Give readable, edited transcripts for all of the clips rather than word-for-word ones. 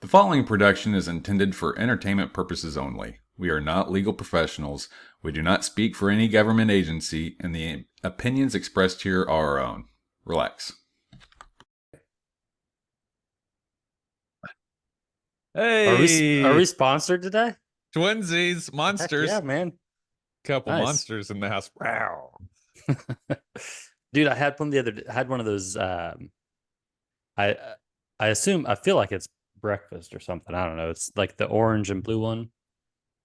The following production is intended for entertainment purposes only. We are not legal professionals. We do not speak for any government agency, and the opinions expressed here are our own. Relax. Are Hey, we sponsored today? twinsies, Heck yeah, monsters. man. Couple Nice. monsters in the house. Wow. Dude, I had I had one of those I I assume I feel like it's breakfast or something. I don't know. It's like the orange and blue one.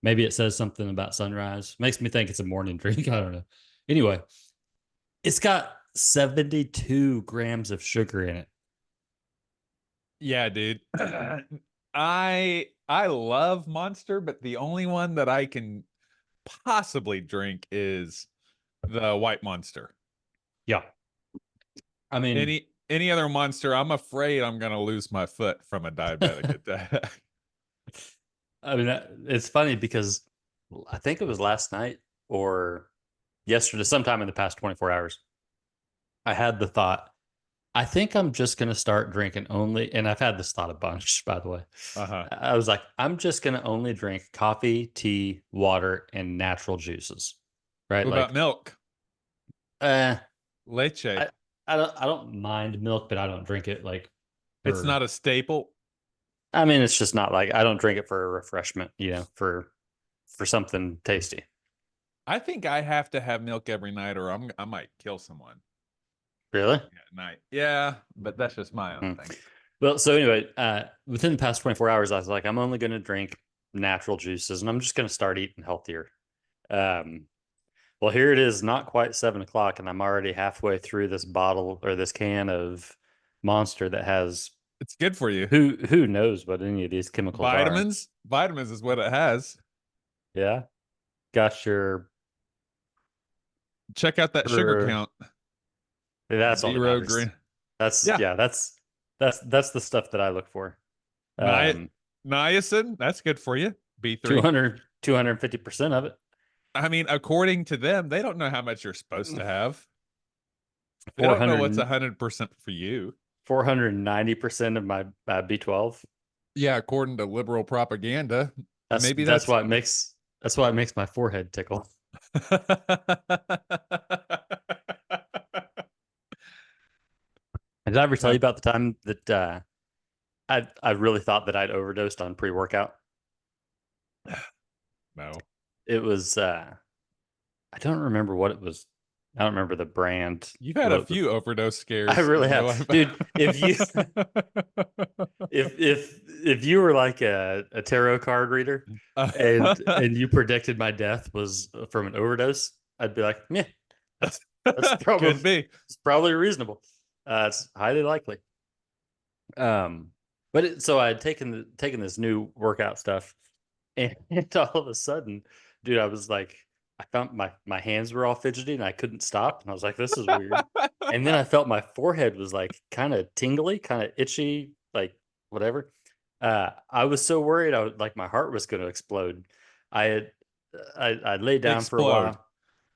Maybe it says something about sunrise. Makes me think it's a morning drink. I don't know. Anyway, it's got 72 grams of sugar in it. Yeah, dude. I love Monster, but the only one that I can possibly drink is the white Monster. Yeah. I mean, Any other Monster, I'm afraid I'm gonna lose my foot from a diabetic attack. it's funny because I think it was last night or yesterday, sometime in the past 24 hours. I had the thought, I think I'm just going to start drinking only, and I've had this thought a bunch, by the way. Uh-huh. I was like, I'm just going to only drink coffee, tea, water, and natural juices. Right? What about Like, milk? uh, Leche. I, I don't mind milk, but I don't drink it like It's for, not a staple. I mean, it's just not like, I don't drink it for a refreshment, for something tasty. I think I have to have milk every night or I might kill someone Really? at night. Yeah, but that's just my own Hmm. thing. Well, so anyway, within the past 24 hours, I was like, I'm only going to drink natural juices and I'm just going to start eating healthier. Um, well, here it is, not quite 7 o'clock, and I'm already halfway through this bottle or this can of Monster that has It's good for you. who knows what any of these chemicals are. Vitamins is what it has. Yeah. Got your Check out that sugar er, count. that's all that 0 matters. gram. That's Yeah. yeah, that's the stuff that I look for. Ni- Um Niacin, that's good for you. B3. 250% of it. I mean, according to them, they don't know how much you're supposed to have. They don't know what's 400 100% for you. 490% of my B12. Yeah, according to liberal propaganda. That's Maybe that's that's why it makes my forehead tickle. Did I ever tell you No. about the time that I really thought that I'd overdosed on pre-workout? No. It was I don't remember what it was. I don't remember the brand. You've had a What few overdose I scares really in your have. life. Dude, if you were like a tarot card reader and you predicted my death was from an overdose, I'd be like, yeah, that's Could probably be. it's probably reasonable. It's highly likely. So I had taken this new workout stuff, and all of a sudden, dude, I was like, I found my hands were all fidgety, and I couldn't stop, and I was like, this is weird. And then I felt my forehead was like kind of tingly, kind of itchy, like whatever. I was so worried, I was like my heart was going to explode. I had I laid down for a Explode. while.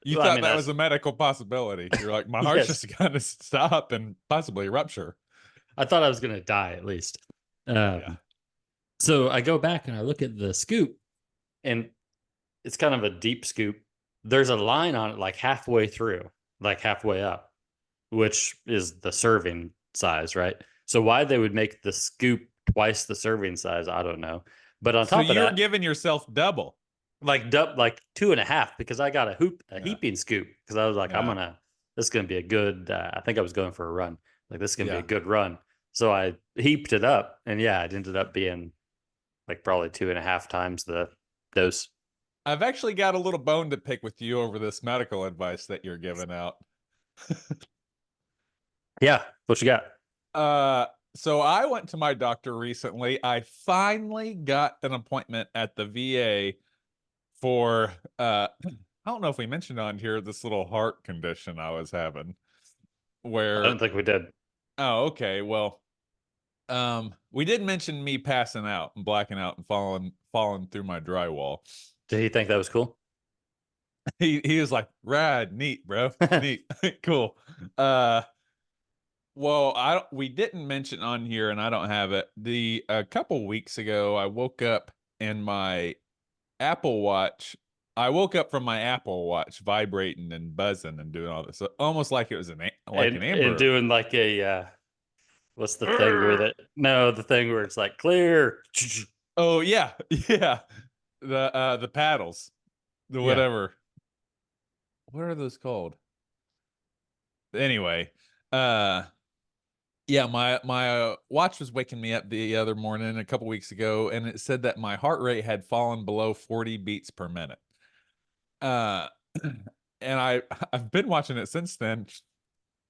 You Well, I thought mean, that was that's a medical possibility. You're like, my heart's yes. just gonna stop and possibly rupture. I thought I was going to die at least. Yeah. Um, so I go back and I look at the scoop, and it's kind of a deep scoop. There's a line on it like halfway through, like halfway up, which is the serving size, right? So why they would make the scoop twice the serving size, I don't know. But on So top of you're that, giving yourself double. like 2.5, because I got a Yeah. heaping scoop, because I was like, Yeah. this is gonna be a good. I think I was going for a run. Like, this is gonna be a Yeah. good run. So I heaped it up, and yeah, it ended up being like probably 2.5 times the dose. I've actually got a little bone to pick with you over this medical advice that you're giving out. Yeah, what you got? Uh, so I went to my doctor recently. I finally got an appointment at the VA for I don't know if we mentioned on here this little heart condition I was having I where don't think we did. oh okay, well we did mention me passing out and blacking out and falling through my drywall. Did he think that was cool? He was like, rad, neat, bro. Neat. Cool. Uh Well, I don't, we didn't mention on here, and I don't have it. A couple weeks ago, I woke up and my Apple Watch. I woke up from my Apple Watch vibrating and buzzing and doing all this, so almost like it was like an And Amber. doing like a what's the thing where the thing where it's like clear. Oh yeah, yeah. The paddles, the Yeah. whatever. What are those called? Anyway, uh, yeah, my watch was waking me up the other morning a couple weeks ago, and it said that my heart rate had fallen below 40 beats per minute. Uh, and I've been watching it since then.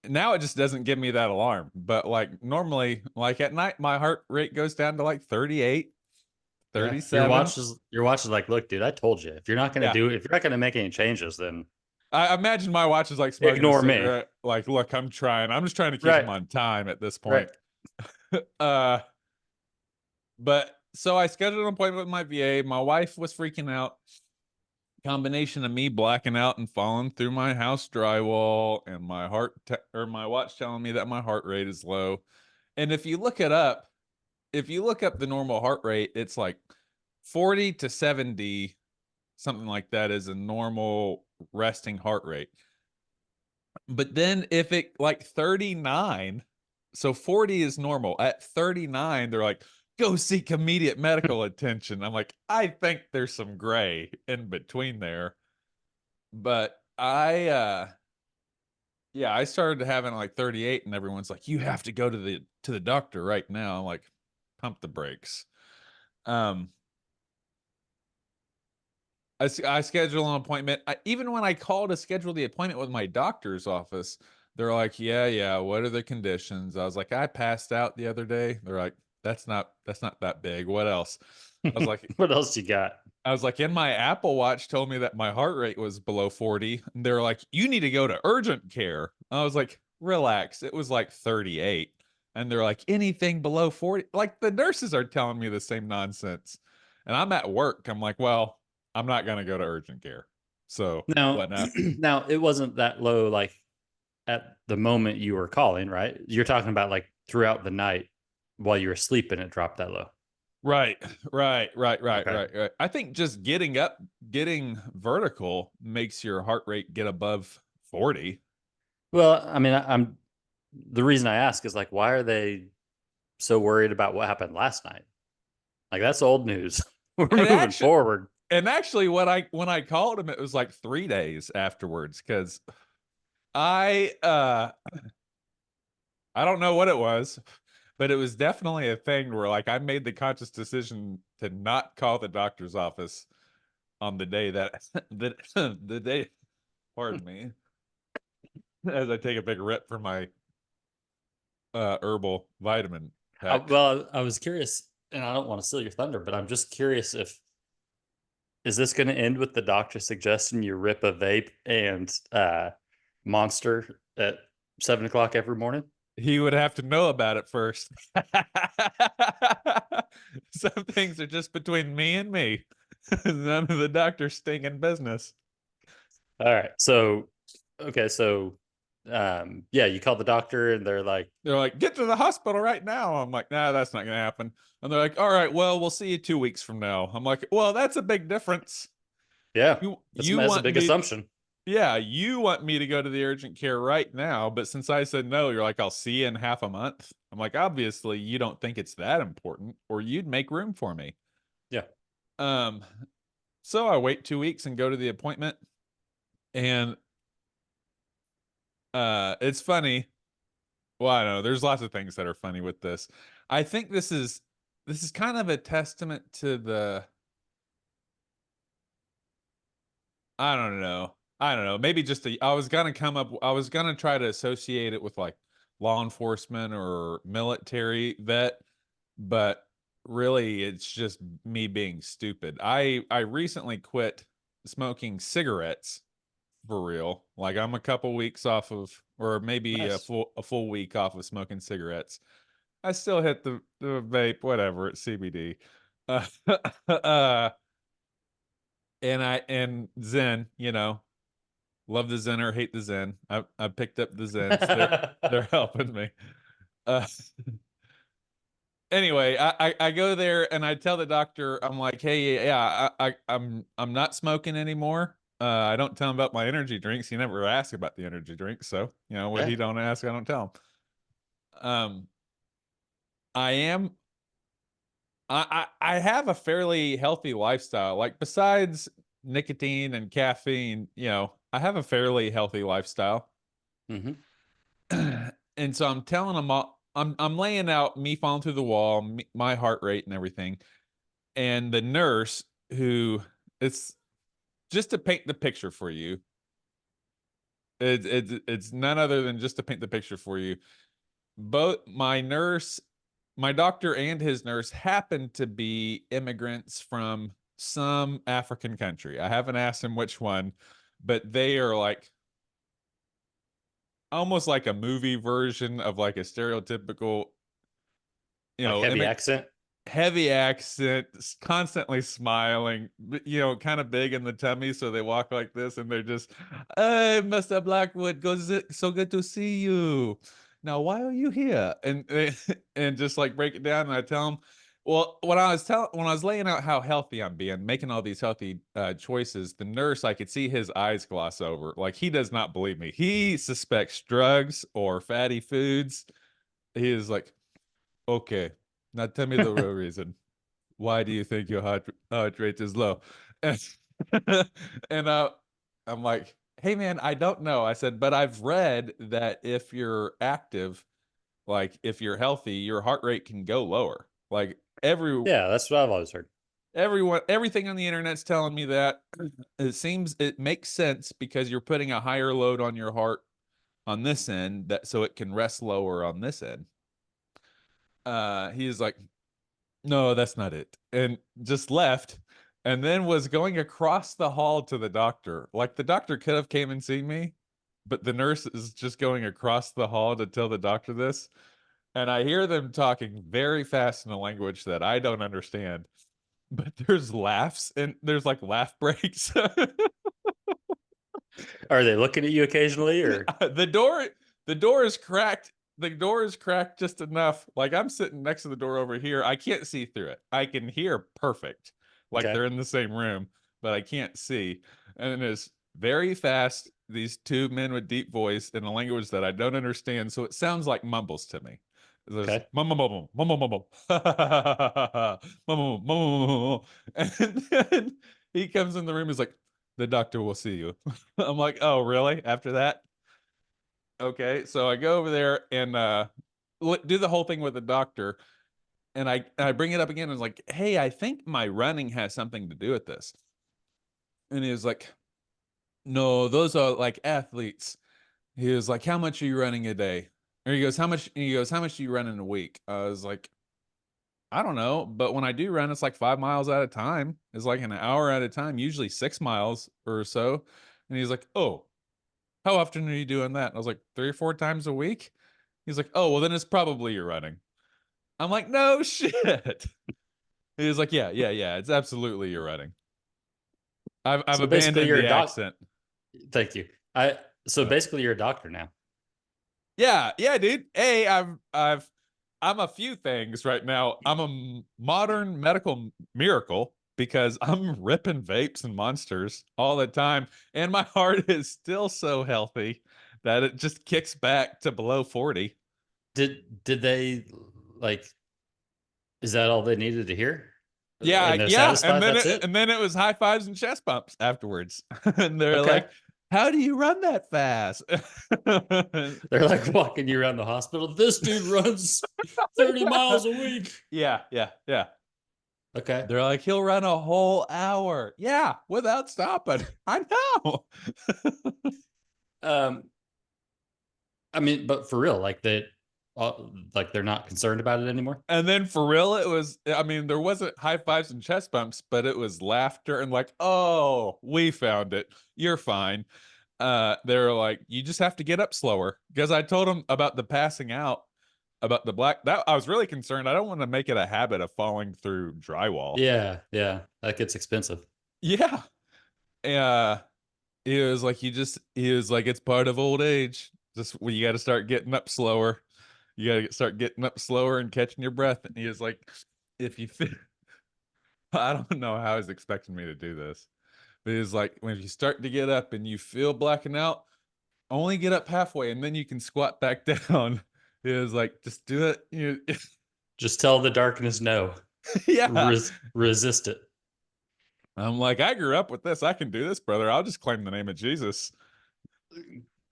Now it just doesn't give me that alarm, but like normally, like at night, my heart rate goes down to like 38, Yeah. 37. Your watch is like, look, dude, I told you. If you're not gonna Yeah. do it, if you're not gonna make any changes, then I imagine my watch is like smoking a ignore me. cigarette. Like, look, I'm trying. I'm just trying to keep Right. them on time at this Right. point. But so I scheduled an appointment with my VA. My wife was freaking out. Combination of me blacking out and falling through my house drywall, and my or my watch telling me that my heart rate is low. And if you look it up, if you look up the normal heart rate, it's like 40 to 70, something like that, is a normal resting heart rate. But then if it like 39, so 40 is normal. At 39, they're like, go seek immediate medical attention. I'm like, I think there's some gray in between there. But yeah, I started having like 38, and everyone's like, you have to go to the doctor right now. I'm like, pump the brakes. Um I schedule an appointment. Even when I call to schedule the appointment with my doctor's office, they're like, yeah, what are the conditions? I was like, I passed out the other day. They're like, that's not that big. What else? I was like, What else you got? and my Apple Watch told me that my heart rate was below 40. And they're like, you need to go to urgent care. I was like, relax. It was like 38. And they're like, anything below 40. Like the nurses are telling me the same nonsense. And I'm at work. I'm like, well, I'm not going to go to urgent care. So Now, what now? now it wasn't that low like at the moment you were calling, right? You're talking about like throughout the night while you were sleeping, it dropped that low. Right. Okay. Right. I think just getting vertical makes your heart rate get above 40. Well, I mean, I'm the reason I ask is like, why are they so worried about what happened last night? Like that's old news. We're And moving actually, forward. when I called him, it was like 3 days afterwards, because I I don't know what it was, but it was definitely a thing where like I made the conscious decision to not call the doctor's office on the day that the day, pardon me, as I take a big rip for my herbal vitamin pack. Well, I was curious, and I don't want to steal your thunder, but I'm just curious if is this going to end with the doctor suggesting you rip a vape and Monster at 7 o'clock every morning? He would have to know about it first. Some things are just between me and me. None of the doctor's stinking business. All right. So, okay. So, yeah, you call the doctor and they're like, get to the hospital right now. I'm like, nah, that's not going to happen. And they're like, all right, well, we'll see you 2 weeks from now. I'm like, well, that's a big difference. yeah, that's You a want big me, assumption. yeah, you want me to go to the urgent care right now. But since I said no, you're like, I'll see you in half a month. I'm like, obviously, you don't think it's that important, or you'd make room for me. Yeah. So I wait 2 weeks and go to the appointment. And it's funny. Well, I don't know. There's lots of things that are funny with this. I think this is kind of a testament to the, I don't know. Maybe just I was gonna try to associate it with like law enforcement or military vet, but really it's just me being stupid. I recently quit smoking cigarettes for real. Like I'm a couple weeks off of, or maybe Nice. a full week off of smoking cigarettes. I still hit the vape, whatever, it's CBD. Uh, uh, and Zynn, Love the Zynn or hate the Zynn. I picked up the Zyns. They're helping me. Uh, anyway, I go there and I tell the doctor, I'm like, hey, yeah, I'm not smoking anymore. I don't tell him about my energy drinks. He never asked about the energy drinks, so what he don't ask, I don't tell him. I am. I have a fairly healthy lifestyle. Like besides nicotine and caffeine, I have a fairly healthy lifestyle. Mm-hmm. And so I'm telling him, I'm laying out me falling through the wall, my heart rate and everything. And the nurse, who, it's just to paint the picture for you. It's none other than just to paint the picture for you. Both my doctor and his nurse happen to be immigrants from some African country. I haven't asked him which one, but they are like almost like a movie version of like a stereotypical, Like heavy accent, constantly smiling, kind of big in the tummy, so they walk like this, and they're just, "Hey, Mr. Blackwood, so good to see you. Now, why are you here?" And just like break it down, and I tell them, well, when I was laying out how healthy I'm being, making all these healthy choices, the nurse, I could see his eyes gloss over, like he does not believe me. He suspects drugs or fatty foods. He is like, okay, now tell me the real reason. Why do you think your heart rate is low? And, and I'm like, hey man, I don't know. I said, but I've read that if you're active, like if you're healthy, your heart rate can go lower. Like Yeah, that's what I've always heard. Everything on the internet's telling me that. It makes sense because you're putting a higher load on your heart on this end, so it can rest lower on this end. He is like, no, that's not it, and just left, and then was going across the hall to the doctor. Like the doctor could have came and seen me, but the nurse is just going across the hall to tell the doctor this. And I hear them talking very fast in a language that I don't understand, but there's laughs and there's like laugh breaks. Are they looking at you occasionally, or the door is cracked. The door is cracked just enough. Like I'm sitting next to the door over here. I can't see through it. I can hear perfect. Like they're in the same room, but I can't see. And it is very fast. These two men with deep voice in a language that I don't understand. So it sounds like mumbles to me. There's mumble, mumble, mumble, mumble. And then he comes in the room. He's like, the doctor will see you. I'm like, oh, really? After that? Okay, so I go over there and do the whole thing with the doctor, and I bring it up again and was like, hey, I think my running has something to do with this. And he was like, no, those are like athletes. He was like, how much are you running a day? Or he goes, how much do you run in a week? I was like, I don't know, but when I do run, it's like 5 miles at a time. It's like an hour at a time, usually 6 miles or so. And he's like, oh, how often are you doing that? And I was like, 3 or 4 times a week. He's like, oh, well, then it's probably you're running. I'm like, no shit. He was like, yeah. It's absolutely you're running. I've so abandoned the accent. Thank you. Basically you're a doctor now. Yeah, dude. Hey, I'm a few things right now. I'm a modern medical miracle because I'm ripping vapes and monsters all the time, and my heart is still so healthy that it just kicks back to below 40. Did they like? Is that all they needed to hear? Yeah, and and then it was high fives and chest bumps afterwards. And they're like, how do you run that fast? They're like walking you around the hospital. This dude runs 30 miles a week. Yeah. Okay. They're like, he'll run a whole hour. Yeah, without stopping. I know. I mean, but for real, like they're not concerned about it anymore. And then for real, there wasn't high fives and chest bumps, but it was laughter and like, oh, we found it. You're fine. They're like, you just have to get up slower. Because I told them about the passing out, about that I was really concerned. I don't want to make it a habit of falling through drywall. Yeah. That gets expensive. Yeah. He was like, it's part of old age. Just you got to start getting up slower. You got to start getting up slower and catching your breath. And he was like, if you fit, I don't know how he's expecting me to do this, but he's like, when you start to get up and you feel blacking out, only get up halfway and then you can squat back down. He was like, just do it. Just tell the darkness no. Yeah. Resist it. I'm like, I grew up with this. I can do this, brother. I'll just claim the name of Jesus.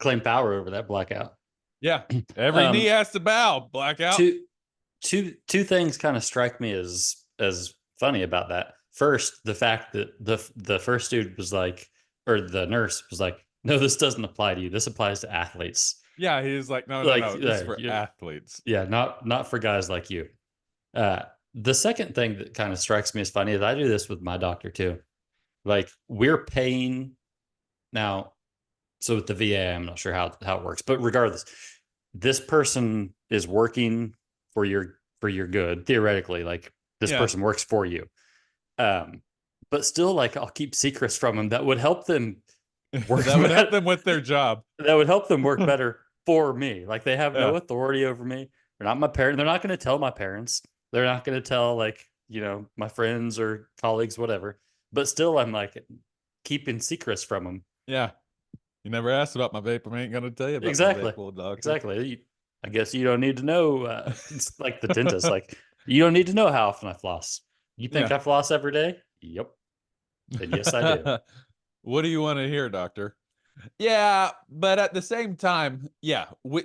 Claim power over that blackout. Yeah. Every knee has to bow. Blackout. Two things kind of strike me as funny about that. First, the fact that the first dude was like, or the nurse was like, no, this doesn't apply to you. This applies to athletes. Yeah, he was like, no, this is for athletes. Yeah, not for guys like you. The second thing that kind of strikes me as funny is I do this with my doctor too. Like, we're paying now. So with the VA, I'm not sure how it works, but regardless, this person is working for your good, theoretically. Like, this person works for you. But still, like, I'll keep secrets from them that would help them work. That would help them with their job. That would help them work better for me. Like, they have no authority over me. They're not my parent. They're not going to tell my parents. They're not going to tell, like, my friends or colleagues, whatever. But still, I'm like keeping secrets from them. Yeah. You never asked about my vape. I ain't going to tell you about exactly. my vape, little dog. Exactly. I guess you don't need to know. It's like the dentist. Like, you don't need to know how often I floss. You think I floss every day? Yep. And yes, I do. What do you want to hear, doctor? Yeah, but at the same time,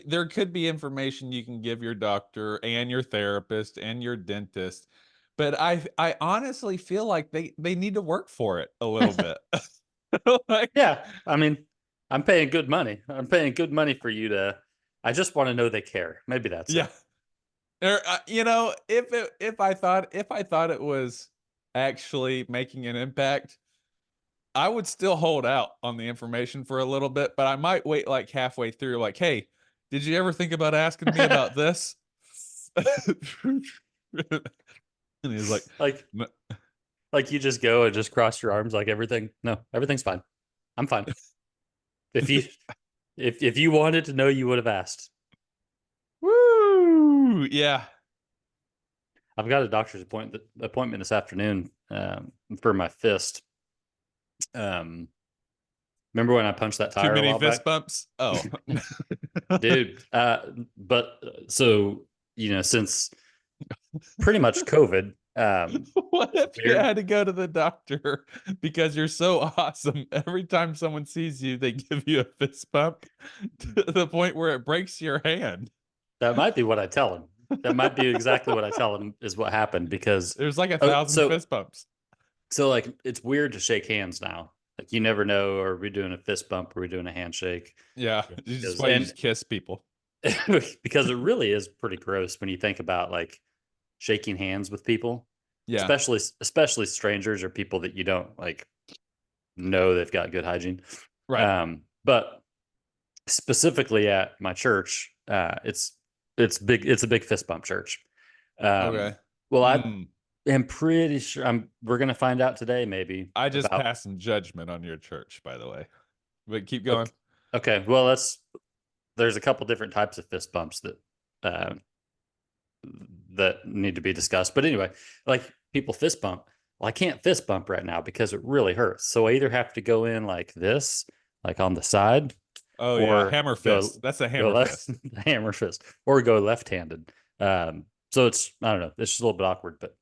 there could be information you can give your doctor and your therapist and your dentist, but I honestly feel like they need to work for it a little bit. Yeah, I mean, I'm paying good money. I'm paying good money for you to. I just want to know they care. Maybe that's it. If I thought it was actually making an impact, I would still hold out on the information for a little bit, but I might wait like halfway through, like, hey, did you ever think about asking me about this? And he's like, like you just go and just cross your arms, like everything's fine. I'm fine. If you wanted to know, you would have asked. Woo! Yeah. I've got a doctor's appointment this afternoon for my fist. Remember when I punched that tire? Too many fist bumps? Oh, dude. But so, since pretty much COVID. What if you had to go to the doctor because you're so awesome? Every time someone sees you, they give you a fist bump to the point where it breaks your hand. That might be what I tell him. That might be exactly what I tell him is what happened, because there's like 1,000 fist bumps. So, like, it's weird to shake hands now. Like, you never know, are we doing a fist bump? Are we doing a handshake? Yeah, you just kiss people. Because it really is pretty gross when you think about, like, shaking hands with people. Yeah. Especially strangers or people that you don't, like, know they've got good hygiene. Right. But specifically at my church, it's big. It's a big fist bump church. Okay. Well, I'm pretty sure we're going to find out today, maybe. I just passed some judgment on your church, by the way. But keep going. Okay. Well, there's a couple different types of fist bumps that need to be discussed. But anyway, like, people fist bump. Well, I can't fist bump right now because it really hurts. So I either have to go in like this, like on the side. Oh, or hammer fist. That's a hammer fist. Hammer fist. Or go left-handed. So it's, I don't know, it's just a little bit awkward. But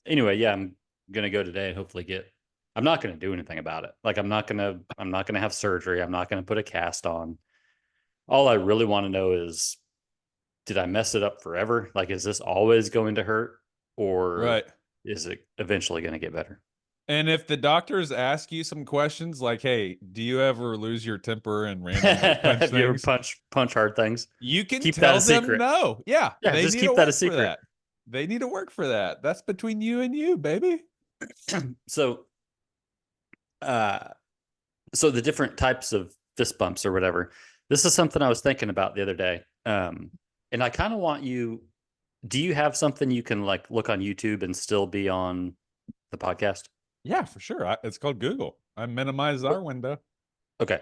anyway, I'm gonna go today and hopefully I'm not gonna do anything about it. Like, I'm not gonna have surgery. I'm not gonna put a cast on. All I really want to know is, did I mess it up forever? Like, is this always going to hurt, or is it eventually going to get better? And if the doctors ask you some questions like, hey, do you ever lose your temper and randomly punch Have you ever punch hard things? You can tell them no. Yeah, they just keep that a secret. They need to work for that. That's between you and you, baby. So the different types of fist bumps or whatever. This is something I was thinking about the other day. And I kind of want you, do you have something you can, like, look on YouTube and still be on the podcast? Yeah, for sure. It's called Google. I minimized our window. Okay.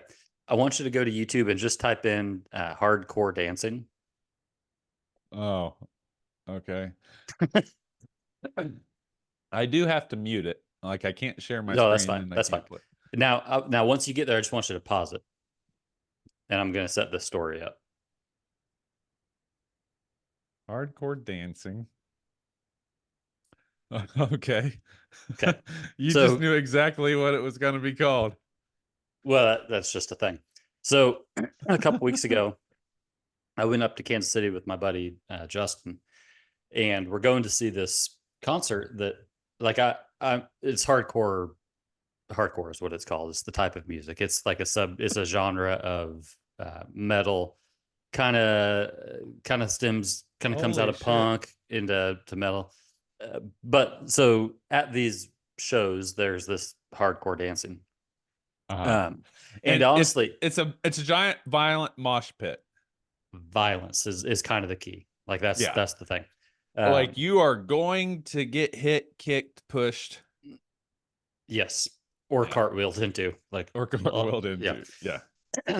I want you to go to YouTube and just type in hardcore dancing. Oh, okay. I do have to mute it. Like I can't share my No, screen. that's fine. And I That's can't fine. play. Now, once you get there, I just want you to pause it. And I'm going to set this story up. Hardcore dancing. Okay. Okay. You So- just knew exactly what it was going to be called. Well, that's just a thing. So a couple weeks ago, I went up to Kansas City with my buddy Justin, and we're going to see this concert that, like, it's hardcore. Hardcore is what it's called. It's the type of music. It's like it's a genre of metal, kind of comes out Holy of shit. punk into metal. But so at these shows, there's this hardcore dancing. Uh-huh. And honestly, it's a giant violent mosh pit. violence is kind of the key. Like that's the thing. Like you are going to get hit, kicked, pushed. Yes. Or cartwheeled into, like, or cartwheeled into. Yeah.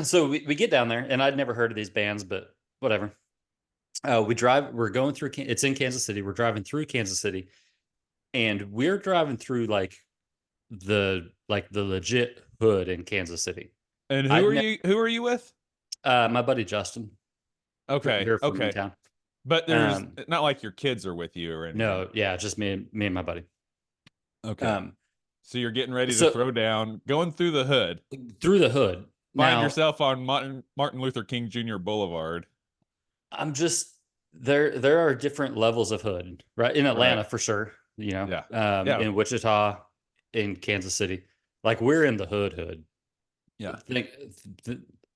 So we get down there, and I'd never heard of these bands, but whatever. We're going through, it's in Kansas City. We're driving through Kansas City, and we're driving through like the legit hood in Kansas City. And who are you with? My buddy Justin. Okay. Here from Okay. in town. But there's not like your kids are with you or anything. No, yeah, just me and my buddy. Okay. So you're getting ready to throw down, going through the hood. Through the hood. Find yourself on Martin Luther King Jr. Boulevard. I'm just there are different levels of hood, right? In Atlanta, for sure. You know, in Wichita, in Kansas City. Like we're in the hood. Yeah.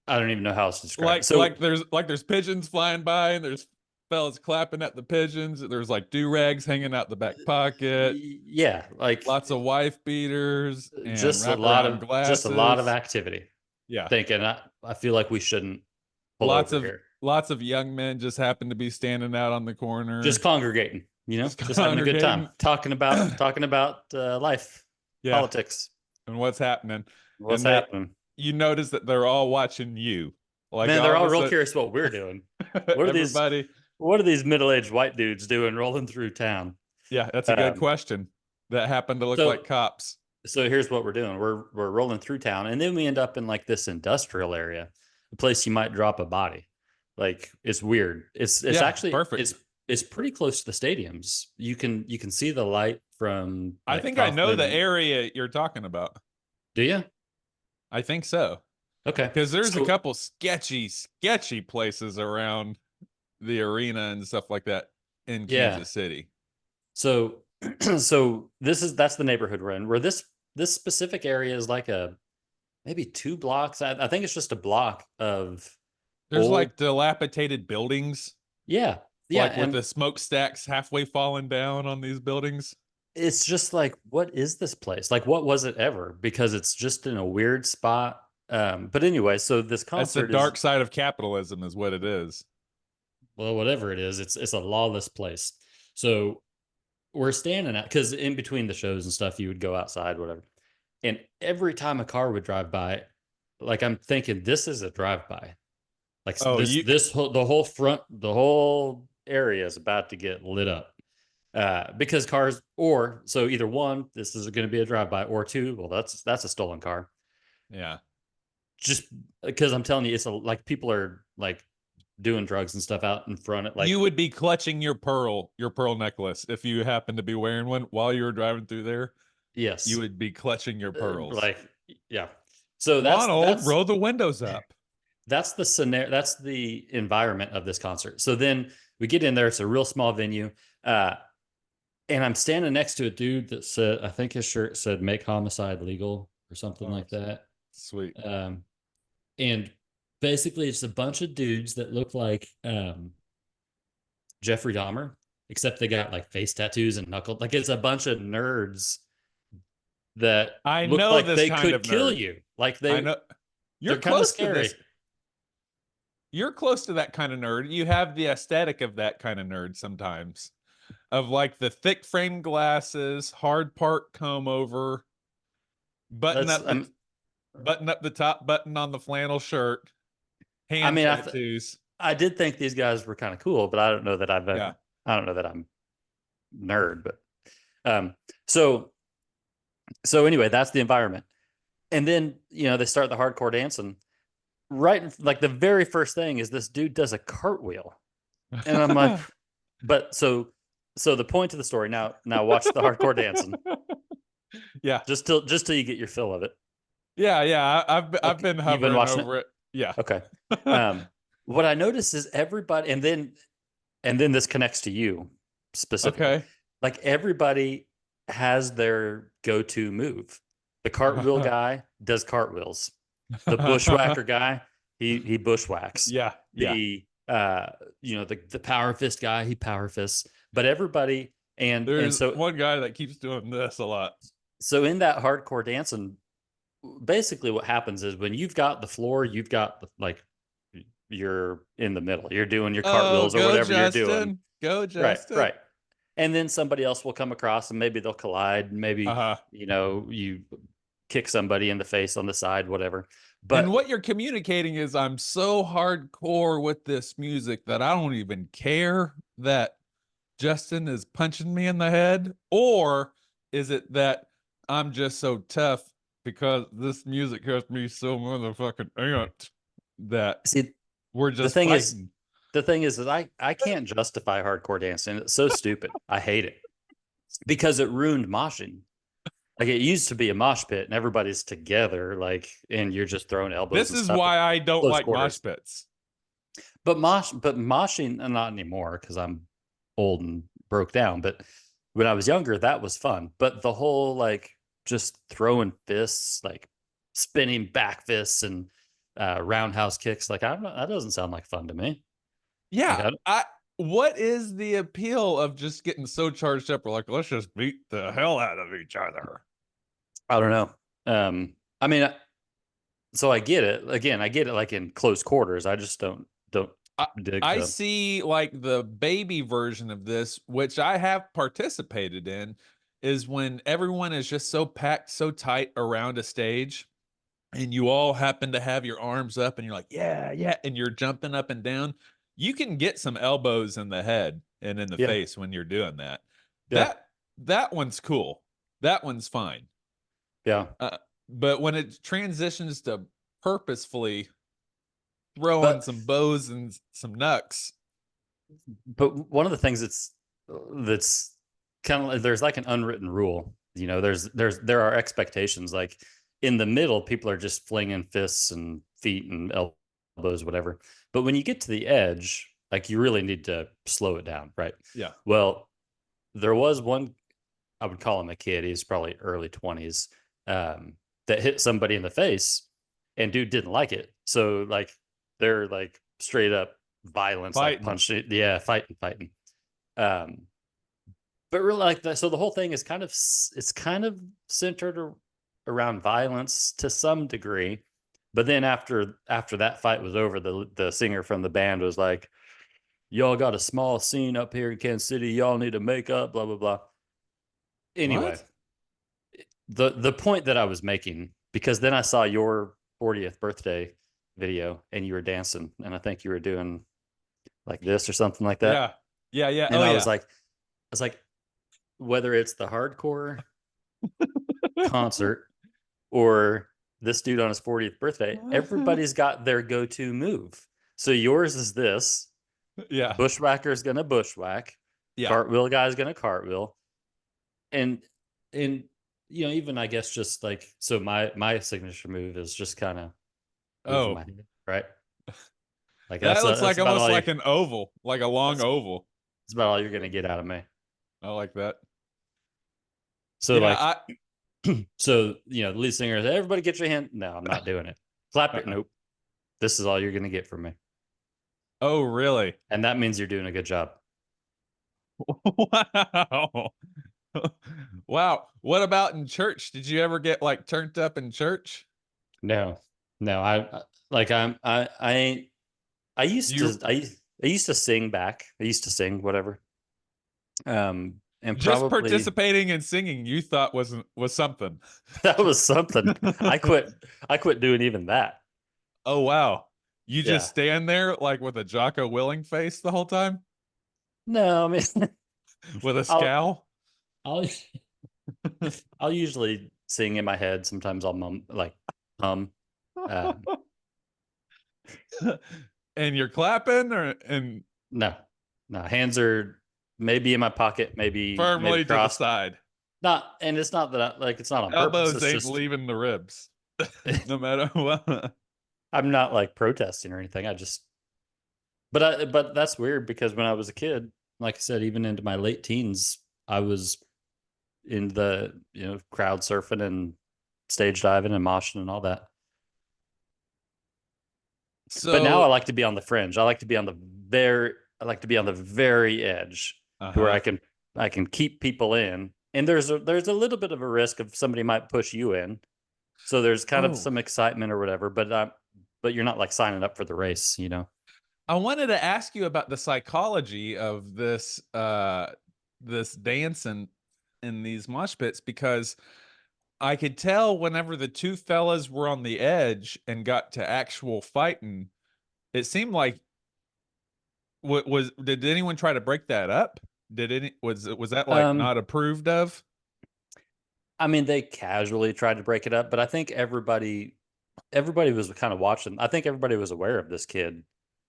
I don't even know how else to describe it. Like there's pigeons flying by and there's fellas clapping at the pigeons. There's like do-rags hanging out the back pocket. Yeah, like lots of wife beaters and just a lot of activity. Yeah. Thinking I feel like we shouldn't lots of young men just happen to be standing out on the corner. Just congregating, just having a good time. Talking about life, politics. And what's happening. You notice that they're all watching you. Like man, they're all real curious what we're doing. What are these middle-aged white dudes doing rolling through town? Yeah, that's a good question. That happen to look like cops. So here's what we're doing. We're rolling through town, and then we end up in like this industrial area, a place you might drop a body. Like it's weird. It's actually perfect. It's pretty close to the stadiums. You can see the light from. I think I know the area you're talking about. Do you? I think so. Okay. Because there's a couple sketchy places around the arena and stuff like that in Kansas City. So that's the neighborhood we're in. Where this specific area is like maybe 2 blocks. I think it's just a block of. There's like dilapidated buildings. Yeah. Like with the smokestacks halfway falling down on these buildings. It's just like, what is this place? Like, what was it ever? Because it's just in a weird spot. But anyway, so this concert That's the dark side of capitalism is what it is. Well, whatever it is, it's a lawless place. So we're standing out because in between the shows and stuff, you would go outside, whatever. And every time a car would drive by, like I'm thinking, this is a drive-by. Like the whole area is about to get lit up. Because cars, so either one, this is going to be a drive-by, or two, well, that's a stolen car. Yeah. Just because I'm telling you, it's like people are like doing drugs and stuff out in front of, like, you would be clutching your pearl necklace if you happen to be wearing one while you were driving through there. Yes, you would be clutching your pearls. So that's roll the windows up. That's the scenario. That's the environment of this concert. So then we get in there. It's a real small venue. And I'm standing next to a dude that said, I think his shirt said "Make homicide legal" or something like that. Sweet. And basically it's a bunch of dudes that look like Jeffrey Dahmer, except they got like face tattoos and knuckles. Like it's a bunch of nerds that look like they could kill you. Like I know you're close to this. You're close to that kind of nerd. You have the aesthetic of that kind of nerd sometimes. Of like the thick frame glasses, hard part comb over. Button That's up the top button on the flannel shirt. Hand mean, tattoos. I did think these guys were kind of cool, but I don't know that Yeah. I don't know that I'm nerd, but um so anyway, that's the environment. And then, they start the hardcore dancing. Like the very first thing is this dude does a cartwheel. And I'm like, but so the point of the story now watch the hardcore dancing. Yeah. Just till you get your fill of it. Yeah. I've been hovering over it. Yeah. Okay. What I noticed is everybody, and then this connects to you specifically. Okay. Like everybody has their go-to move. The cartwheel guy does cartwheels. The bushwhacker guy, he bushwhacks. Yeah. Yeah. The the power fist guy, he power fists. But everybody, There's so one guy that keeps doing this a lot. So in that hardcore dancing, basically what happens is when you've got the floor, you've got like you're in the middle. You're doing your cartwheels or whatever Justin. you're doing. Go Justin. Right. And then somebody else will come across and maybe they'll collide. Maybe you kick somebody in the face on the side, whatever. But and what you're communicating is I'm so hardcore with this music that I don't even care that Justin is punching me in the head, or is it that I'm just so tough because this music has me so motherfucking amped that we're just fighting. The thing is that I can't justify hardcore dancing. It's so stupid. I hate it because it ruined moshing. Like it used to be a mosh pit and everybody's together, like, and you're just throwing elbows. This is why I don't like mosh pits. But moshing, and not anymore because I'm old and broke down. But when I was younger, that was fun. But the whole like just throwing fists, like spinning back fists and roundhouse kicks, like that doesn't sound like fun to me. Yeah, what is the appeal of just getting so charged up? We're like, let's just beat the hell out of each other. I don't know. I mean, so I get it. Again, I get it like in close quarters. I just don't dig. I see like the baby version of this, which I have participated in, is when everyone is just so packed, so tight around a stage, and you all happen to have your arms up and you're like, yeah, and you're jumping up and down. You can get some elbows in the head and in the face when you're doing that. Yeah. That one's cool. That one's fine. Yeah. But when it transitions to purposefully throwing some bows and some knucks. But one of the things that's kind of like, there's like an unwritten rule, there are expectations. Like in the middle, people are just flinging fists and feet and elbows, whatever. But when you get to the edge, like you really need to slow it down, right? Yeah. Well, there was one, I would call him a kid. He's probably early 20s, that hit somebody in the face, and dude didn't like it. So like they're like straight up violence, like punching, fighting. But really like that. So the whole thing is kind of centered around violence to some degree. But then after that fight was over, the singer from the band was like, y'all got a small scene up here in Kansas City. Y'all need to make up, blah, blah, blah. Anyway, the point that I was making, because then I saw your 40th birthday video and you were dancing, and I think you were doing like this or something like that. Yeah. And I was like, whether it's the hardcore concert or this dude on his 40th birthday, everybody's got their go-to move. So yours is this. Yeah. Bushwhacker's gonna bushwhack. Yeah. Cartwheel guy's gonna cartwheel. And even I guess just like, so my signature move is just kind of my head, right? Like that looks like almost like an oval, like a long oval. That's about all you're gonna get out of me. I like that. So so the lead singer is, everybody get your hand. No, I'm not doing it. Clap it. Nope. This is all you're gonna get from me. Oh, really? And that means you're doing a good job. Wow. Wow. What about in church? Did you ever get like turned up in church? No. I used to sing back. I used to sing whatever. and Just probably participating and singing, you thought was something. that was something. I quit doing even that. Oh wow. You Yeah. just stand there like with a Jocko Willing face the whole time No, I mean, with a I'll scowl? I'll I'll usually sing in my head. Sometimes I'll hum. Um, And you're clapping and no, no, hands are maybe in my pocket, maybe firmly to the crossed. side. Not, and it's not that it's not on purpose. Elbows It's ain't just leaving the ribs. No matter what. I'm not like protesting or anything. But that's weird because when I was a kid, like I said, even into my late teens, I was in the crowd surfing and stage diving and moshing and all that. But now I So like to be on the fringe. I like to be on the very edge to where uh-huh. I can keep people in. And there's a little bit of a risk of somebody might push you in. So there's kind of Oh. some excitement or whatever, but you're not like signing up for the race, I wanted to ask you about the psychology of this dancing in these mosh pits, because I could tell whenever the two fellas were on the edge and got to actual fighting, it seemed like did anyone try to break that up? Was that like Um, not approved of? I mean, they casually tried to break it up, but I think everybody was kind of watching. I think everybody was aware of this kid,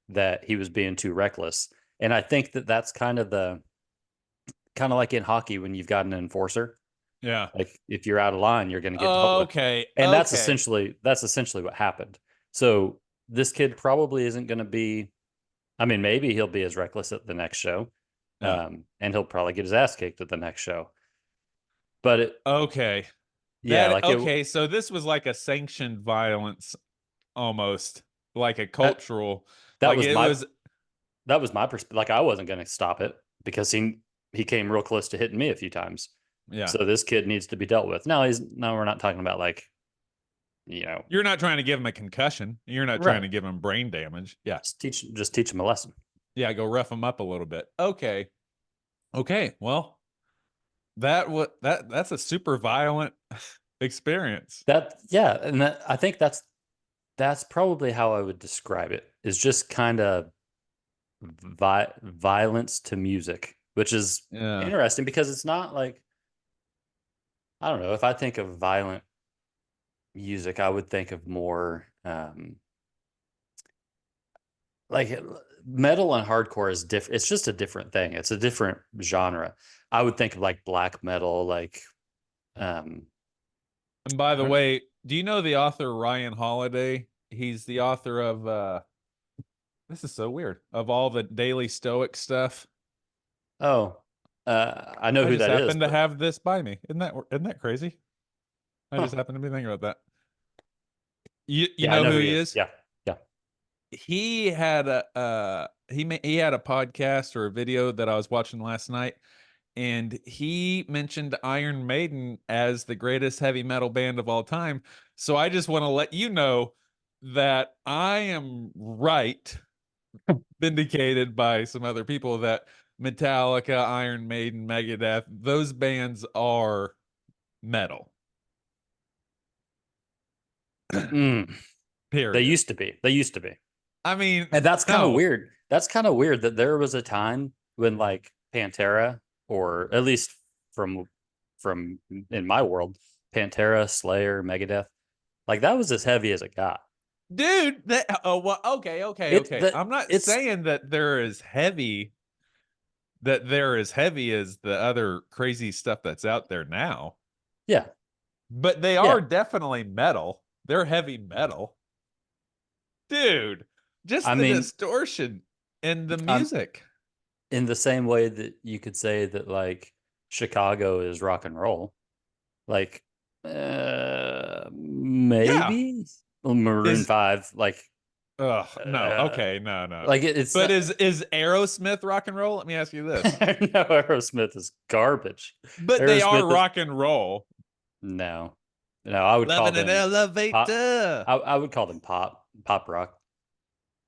that he was being too reckless. And I think that that's kind of like in hockey when you've got an enforcer. Yeah. Like if you're out of line, you're going to get dealt with. Okay. And Okay. that's essentially what happened. So this kid probably isn't going to be. I mean, maybe he'll be as reckless at the next show, Yeah. and he'll probably get his ass kicked at the next show. But Okay. yeah, like Okay, so this was like a sanctioned violence, almost like a that cultural, that like was it my was. perspective. Like I wasn't going to stop it because he came real close to hitting me a few times. Yeah. So this kid needs to be dealt with. Now we're not talking about like, You're not trying to give him a concussion. You're not trying right. to give him brain damage. Yeah. Just teach him a lesson. Yeah, go rough him up a little bit. Okay. Okay. Well, that's a super violent experience. Yeah, and I think that's probably how I would describe it. Is just kind of violence to music, which is Yeah. interesting because it's not like, I don't know, if I think of violent music, I would think of more like metal and hardcore is different. It's just a different thing. It's a different genre. I would think of like black metal, like um And by I the don't know. way, do you know the author Ryan Holiday? He's the author of this is so weird, of all the Daily Stoic stuff. Oh, I know I who just that is, happen to but have this by me. Isn't that crazy? I huh. just happen to be thinking about that. You Yeah, I know know who who he he is. is? Yeah. Yeah. He had he had a podcast or a video that I was watching last night, and he mentioned Iron Maiden as the greatest heavy metal band of all time. So I just want to let you know that I am right, vindicated by some other people, that Metallica, Iron Maiden, Megadeth, those bands are metal. Mm, they Period. used to be. They used to be. I mean, And that's kind of no. weird. That's kind of weird that there was a time when like Pantera, or at least from in my world, Pantera, Slayer, Megadeth, like that was as heavy as it got. Dude, oh well, okay, okay, It okay. that I'm not it's saying that they're as heavy as the other crazy stuff that's out there now, Yeah. but they Yeah. are definitely metal. They're heavy metal. Dude, I just the mean, distortion in the I'm music. in the same way that you could say that like Chicago is rock and roll. Like Yeah. maybe Maroon Is 5, no, uh, okay, no, no. like it's But not. is Aerosmith rock and roll? Let me ask you this. No, Aerosmith is garbage. But they are Aerosmith is rock and roll. no, no. I would call Loving an them pop. elevator. I would call them pop rock.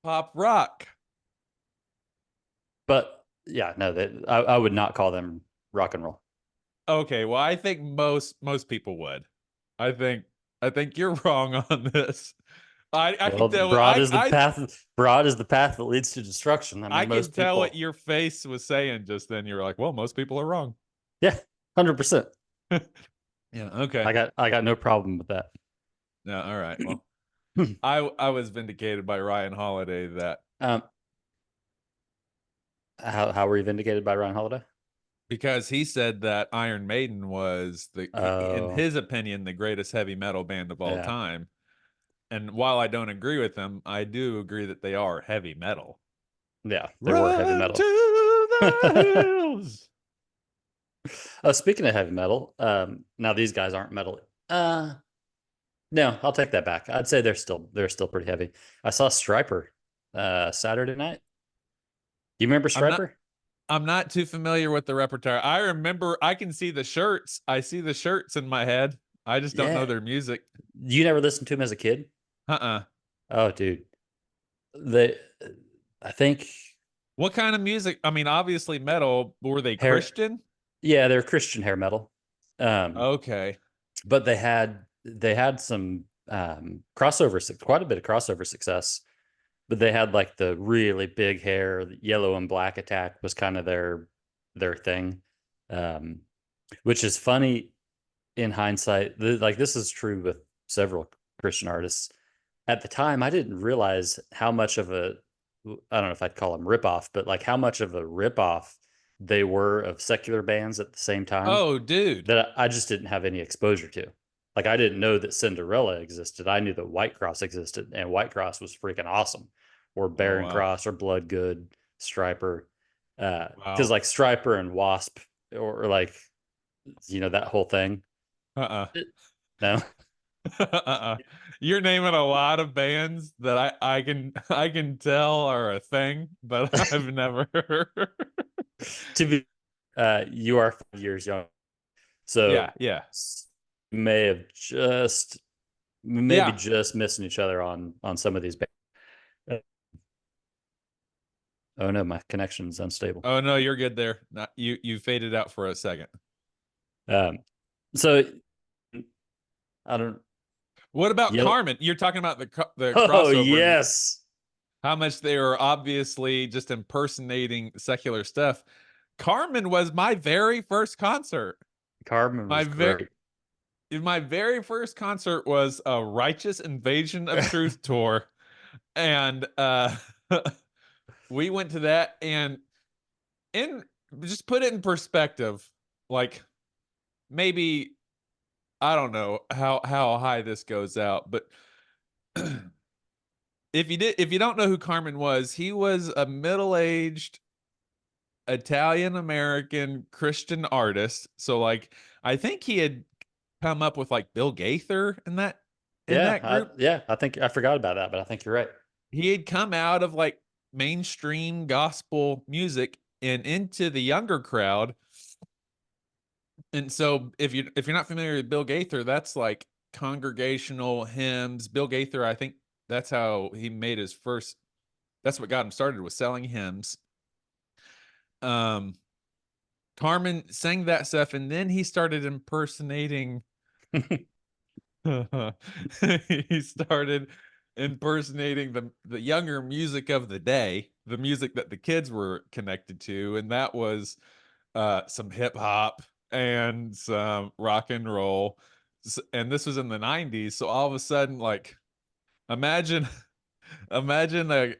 Pop rock. But yeah, no, I would not call them rock and roll. Okay, well, I think most people would. I think you're wrong on this. I can Well, tell. broad is the path. Broad is the path that leads to destruction. I mean, I can most tell people. what your face was saying just then. You were like, "Well, most people are wrong." Yeah, 100%. Yeah. Okay. I got no problem with that. Yeah. All right. Well, I was vindicated by Ryan Holiday that How were you vindicated by Ryan Holiday? because he said that Iron Maiden was in Oh, his opinion, the greatest heavy metal band of all yeah. time. And while I don't agree with him, I do agree that they are heavy metal. Yeah, they were heavy metal. To the hills. Speaking of heavy metal, now these guys aren't metal. No, I'll take that back. I'd say they're still pretty heavy. I saw Striper Saturday night. Do you remember Striper? I'm not too familiar with the repertoire. I remember I can see the shirts. I see the shirts in my head. I just don't know their music. You never listened to him as a kid? Oh, dude. I think. What kind of music? I mean, obviously metal. Were they Christian? Yeah, they're Christian hair metal. Okay. But they had some crossover, quite a bit of crossover success. But they had like the really big hair, the yellow and black attack was kind of their thing. Which is funny in hindsight. Like this is true with several Christian artists. At the time, I didn't realize how much of a, I don't know if I'd call them ripoff, but like how much of a ripoff they were of secular bands at the same time. Oh, dude. That I just didn't have any exposure to. Like I didn't know that Cinderella existed. I knew that White Cross existed, and White Cross was freaking awesome. Or Barren Cross or Bloodgood, Striper. Because like Striper and Wasp or like, that whole thing. No. You're naming a lot of bands that I can tell are a thing, but I've never heard. To be you are 5 years young. So yeah. May have just missing each other on some of these bands. Oh no, my connection's unstable. Oh no, you're good there. You faded out for a second. So I don't. What about Carmen? You're talking about the crossover. Oh yes. How much they were obviously just impersonating secular stuff. Carmen was my very first concert. Carmen was great. My very first concert was a Righteous Invasion of Truth tour. And we went to that, and just put it in perspective, like maybe I don't know how high this goes out, but if you don't know who Carmen was, he was a middle-aged Italian American Christian artist. So like I think he had come up with like Bill Gaither in that group. I think I forgot about that, but I think you're right. He had come out of like mainstream gospel music and into the younger crowd. And so if you're not familiar with Bill Gaither, that's like congregational hymns. Bill Gaither, I think that's how he made his first, that's what got him started, was selling hymns. Carmen sang that stuff, and then he started impersonating he started impersonating the younger music of the day, the music that the kids were connected to, and that was some hip hop and some rock and roll. And this was in the 90s, so all of a sudden, like imagine like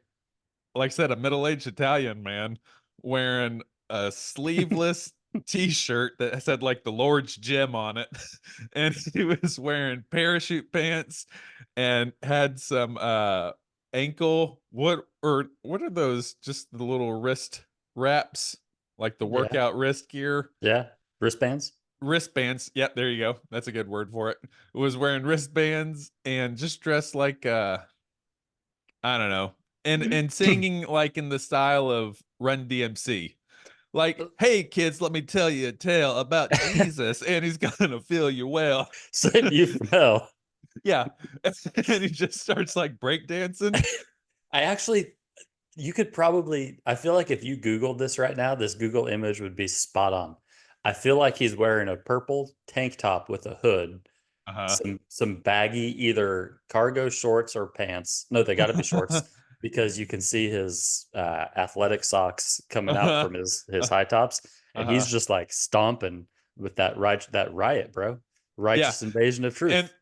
I said, a middle-aged Italian man wearing a sleeveless t-shirt that said like the Lord's Gym on it, and he was wearing parachute pants and had some ankle what are those, just the little wrist wraps, like the workout wrist gear? Wristbands. Yep, there you go, that's a good word for it. Was wearing wristbands and just dressed like I don't know, and singing like in the style of Run DMC. Like, hey kids, let me tell you a tale about Jesus, and he's gonna fill you well. Save you from hell. Yeah. And he just starts like breakdancing. You could probably, I feel like if you Googled this right now, this Google image would be spot on. I feel like he's wearing a purple tank top with a hood, Uh-huh. some baggy either cargo shorts or pants. No, they got to be shorts because you can see his athletic socks coming out Uh-huh. from his high tops, and he's Uh-huh. just like stomping with that riot, bro. Yeah. Righteous invasion of And truth.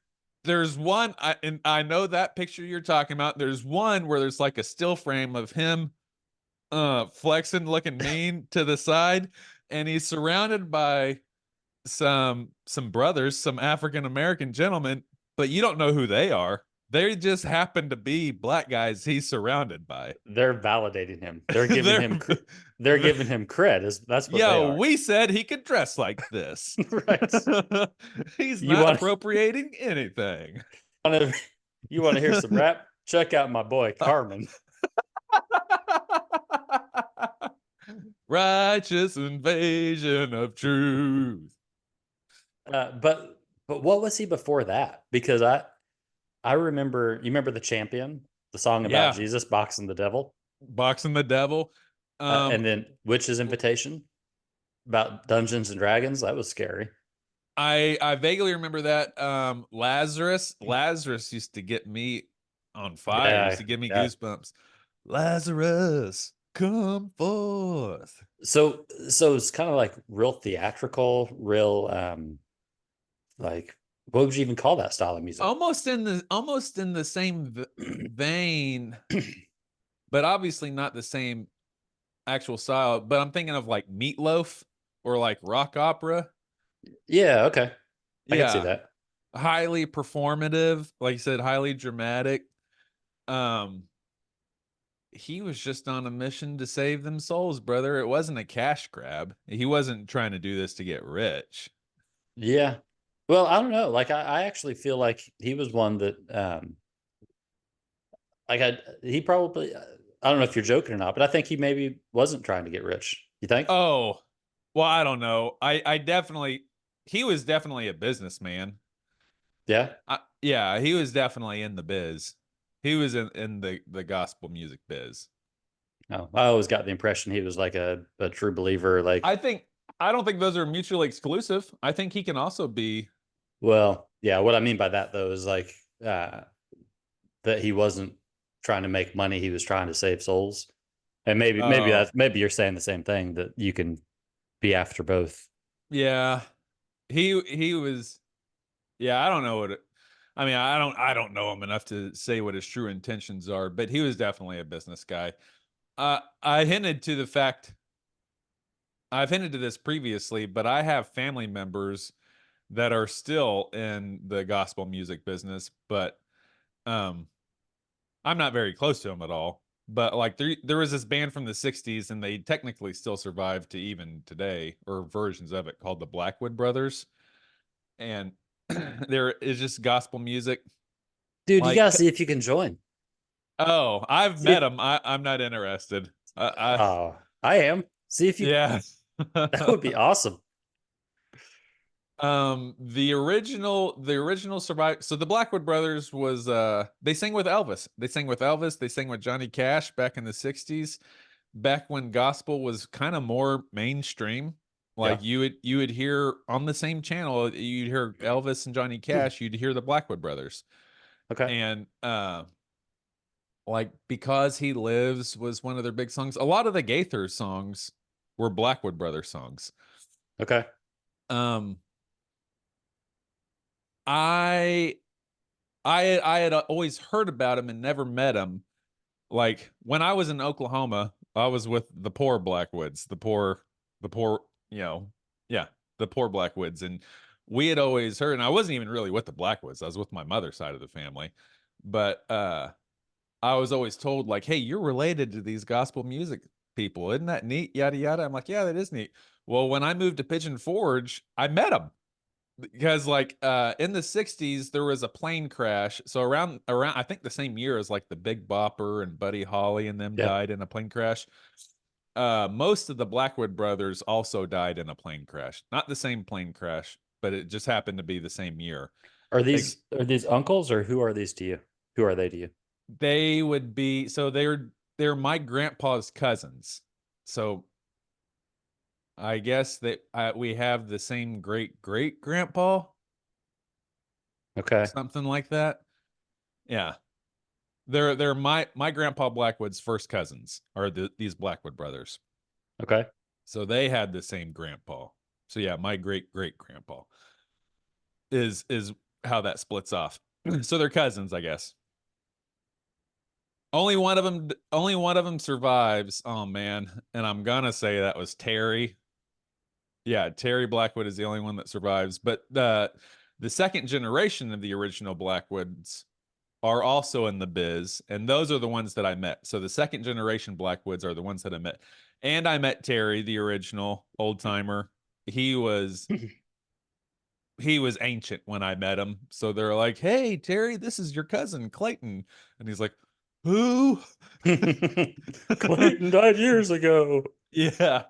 there's one, and I know that picture you're talking about. There's one where there's like a still frame of him flexing, looking mean to the side, and he's surrounded by some brothers, some African American gentlemen, but you don't know who they are. They just happen to be black guys he's surrounded by. They're validating him. They're giving they're, him they're giving him cred. That's what they Yo, are. we said he could dress like this. Right. He's You not want appropriating anything. you want to hear some rap? Check out my boy Carmen. Righteous invasion of truth. But what was he before that? Because I remember, you remember the Champion, the song about Yeah. Jesus boxing the devil, Boxing the devil. and then Witch's Invitation about Dungeons and Dragons. That was scary. I vaguely remember that. Lazarus used to get me on fire. Yeah, Used to give me yeah. goosebumps. Lazarus, come forth. So it's kind of like real theatrical, real like, what would you even call that style of music? Almost in the same vein, but obviously not the same actual style. But I'm thinking of like Meatloaf or like rock opera. Yeah, okay. I can see Yeah, that. highly performative, like you said, highly dramatic. He was just on a mission to save them souls, brother. It wasn't a cash grab. He wasn't trying to do this to get rich. Yeah. Well, I don't know. Like I actually feel like he was one that like he probably I don't know if you're joking or not, but I think he maybe wasn't trying to get rich. You think? Oh, well, I don't know. I definitely, he was definitely a businessman. Yeah. Yeah, he was definitely in the biz. He was in the gospel music biz. No, I always got the impression he was like a true believer. Like, I don't think those are mutually exclusive. I think he can also be. well, yeah. What I mean by that though is like that he wasn't trying to make money; he was trying to save souls. And Oh, maybe you're saying the same thing, that you can be after both. yeah. He was. Yeah, I don't know what. I mean, I don't know him enough to say what his true intentions are, but he was definitely a business guy. I hinted to the fact. I've hinted to this previously, but I have family members that are still in the gospel music business, but um I'm not very close to them at all. But like there was this band from the 60s and they technically still survive to even today, or versions of it, called the Blackwood Brothers. And there is just gospel music. Dude, you gotta Like, see if you can join. oh, I've See met if, them. I'm not interested. oh, I am. See if you. Yeah. That would be awesome. The original survive. So the Blackwood Brothers was they sang with Elvis. They sang with Elvis. They sang with Johnny Cash back in the 60s, back when gospel was kind of more mainstream. Yeah. Like you would hear on the same channel, you'd hear Elvis and Johnny Cash, you'd hear the Blackwood Brothers. Okay. And like Because He Lives was one of their big songs. A lot of the Gaither songs were Blackwood Brothers songs. Okay. Um I I had always heard about him and never met him. Like when I was in Oklahoma, I was with the poor Blackwoods, the poor, yeah, the poor Blackwoods, and we had always heard. And I wasn't even really with the Blackwoods; I was with my mother's side of the family. But I was always told like, "Hey, you're related to these gospel music people, isn't that neat?" Yada yada. I'm like, "Yeah, that is neat." Well, when I moved to Pigeon Forge, I met him because like in the 60s there was a plane crash, so around I think the same year as like the Big Bopper and Buddy Holly and them Yeah. died in a plane crash. Most of the Blackwood brothers also died in a plane crash, not the same plane crash, but it just happened to be the same year. Are these uncles, or who are these to you? Who are they to you? They would be, so they're my grandpa's cousins. So I guess that we have the same great grandpa, Okay. something like that. Yeah. They're my grandpa Blackwood's first cousins are these Blackwood brothers. Okay. So they had the same grandpa. So yeah, my great grandpa is how that splits off. So they're cousins, I guess. Only one of them survives. Oh man, and I'm gonna say that was Terry. Yeah, Terry Blackwood is the only one that survives. But the second generation of the original Blackwoods are also in the biz, and those are the ones that I met. So the second generation Blackwoods are the ones that I met. And I met Terry, the original old timer. He was he was ancient when I met him. So they're like, "Hey, Terry, this is your cousin Clayton." And he's like, "Who?" Clayton died years ago. Yeah.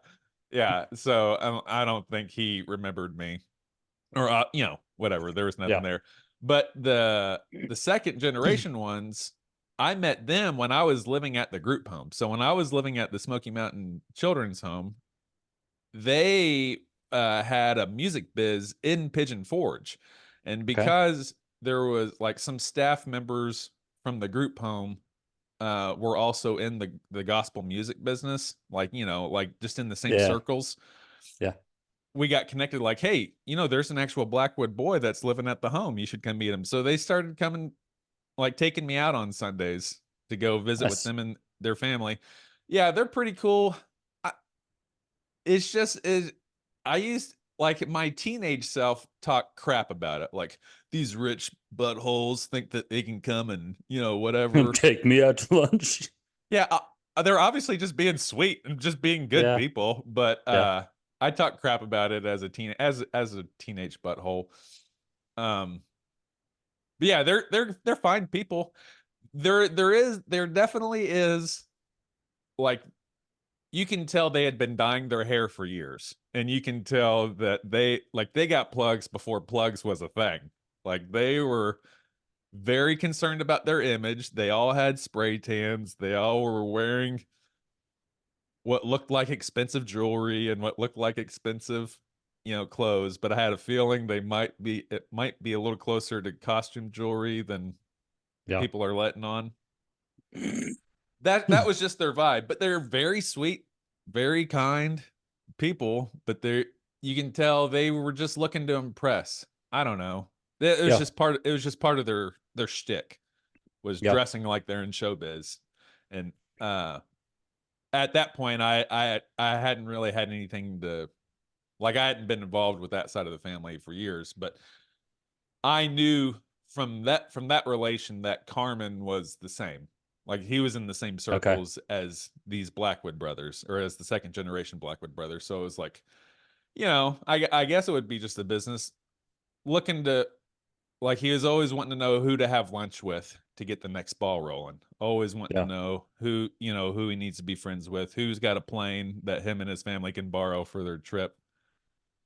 Yeah. So I don't think he remembered me or whatever. There was nothing Yeah. there. But the second generation ones, I met them when I was living at the group home. So when I was living at the Smoky Mountain Children's Home, they had a music biz in Pigeon Forge, and Okay. because there was like some staff members from the group home were also in the gospel music business, like like just in the same Yeah. circles. Yeah. We got connected like, hey, there's an actual Blackwood boy that's living at the home. You should come meet him. So they started coming, like taking me out on Sundays to go visit with Nice. them and their family. Yeah, they're pretty cool. I, it's just is I used like my teenage self talk crap about it. Like these rich buttholes think that they can come and whatever. Take me out to lunch. Yeah, they're obviously just being sweet and just being good Yeah. people, but Yeah. I talk crap about it as a teenage butthole. Um, but yeah, they're fine people. There definitely is, like, you can tell they had been dyeing their hair for years, and you can tell that they got plugs before plugs was a thing. Like they were very concerned about their image. They all had spray tans. They all were wearing what looked like expensive jewelry and what looked like expensive, clothes. But I had a feeling it might be a little closer to costume jewelry than Yeah. people are letting on. That was just their vibe. But they're very sweet, very kind people. But you can tell they were just looking to impress. I don't know. It was Yeah. just part of their shtick, was Yeah. dressing like they're in showbiz. And at that point, I hadn't really had anything to, like, I hadn't been involved with that side of the family for years, but I knew from that relation that Carmen was the same. Like he was in the same Okay. circles as these Blackwood brothers, or as the second generation Blackwood brothers. So it was like, I guess it would be just a business looking to, like, he was always wanting to know who to have lunch with to get the next ball rolling. Always wanting to Yeah. know who he needs to be friends with, who's got a plane that him and his family can borrow for their trip.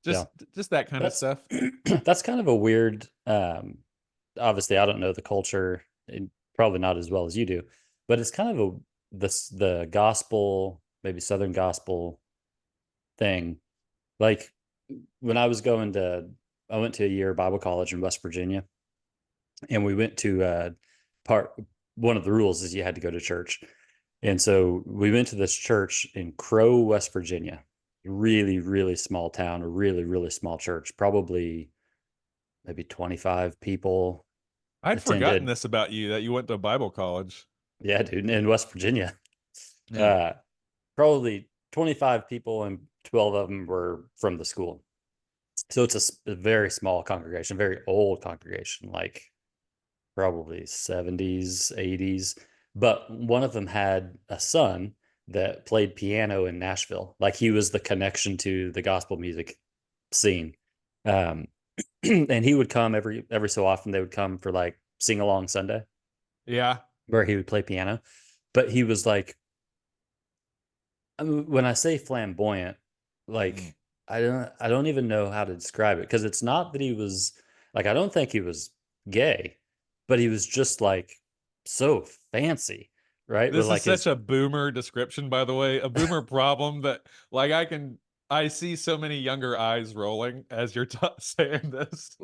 Yeah. Just that kind of That's stuff. that's kind of a weird obviously I don't know the culture and probably not as well as you do, but it's kind of the gospel, maybe Southern gospel thing. Like when I went to a year Bible college in West Virginia, and we went to part one of the rules is you had to go to church. And so we went to this church in Crow, West Virginia, really, really small town, a really, really small church, probably maybe 25 people I'd forgotten attended. this about you, that you went to Bible college. Yeah, dude, in West Virginia. Yeah. Uh, Probably 25 people, and 12 of them were from the school. So it's a very small congregation, very old congregation, like probably 70s, 80s. But one of them had a son that played piano in Nashville. Like he was the connection to the gospel music scene. Um, and he would come every so often. They would come for like sing along Sunday Yeah. where he would play piano. But he was like, I mean, when I say flamboyant, Mm. like I don't even know how to describe it, because it's not that he was like, I don't think he was gay, but he was just like so fancy, right? With This is like such his a boomer description, by the way, a boomer problem that, like, I can I see so many younger eyes rolling as you're saying this.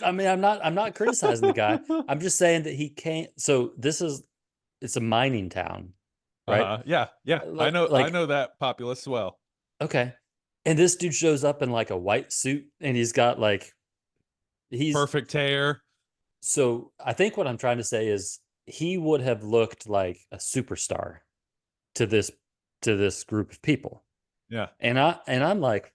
I mean, I'm not criticizing the guy. I'm just saying that he can't. So it's a mining town, right? Yeah, yeah. I Like, know that populace well. okay. And this dude shows up in like a white suit and he's got like, he's, Perfect hair. so I think what I'm trying to say is he would have looked like a superstar to this group of people. Yeah. And I'm like,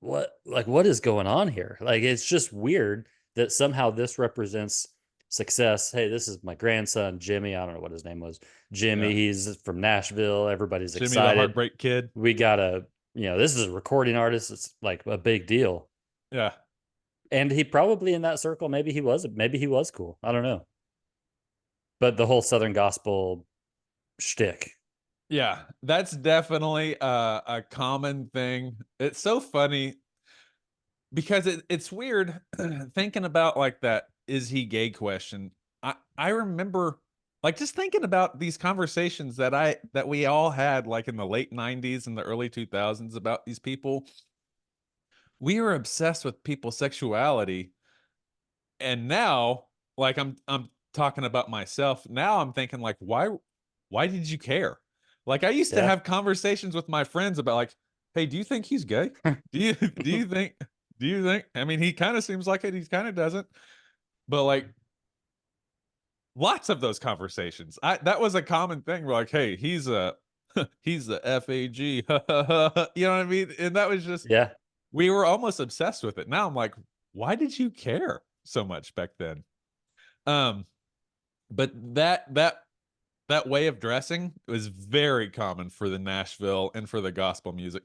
what is going on here? Like, it's just weird that somehow this represents success. Hey, this is my grandson, Jimmy. I don't know what his name was. Jimmy, Yeah. he's from Nashville. Everybody's Jimmy the excited. Heartbreak Kid. We got this is a recording artist. It's like a big deal. Yeah. And he probably in that circle, maybe he was cool. I don't know. But the whole Southern gospel shtick. Yeah, that's definitely a common thing. It's so funny because it's weird thinking about like that is he gay question. I remember like just thinking about these conversations that we all had like in the late 90s and the early 2000s about these people. We were obsessed with people's sexuality, and now like I'm talking about myself. Now I'm thinking like why did you care? Like I used to Yeah. have conversations with my friends about like, hey, do you think he's gay? Do you think I mean he kind of seems like it, he kind of doesn't. But like lots of those conversations. That was a common thing. We're like, hey, he's a he's the FAG. You know what I mean? And that was just Yeah. we were almost obsessed with it. Now I'm like, why did you care so much back then? Um, but that way of dressing was very common for the Nashville and for the gospel music.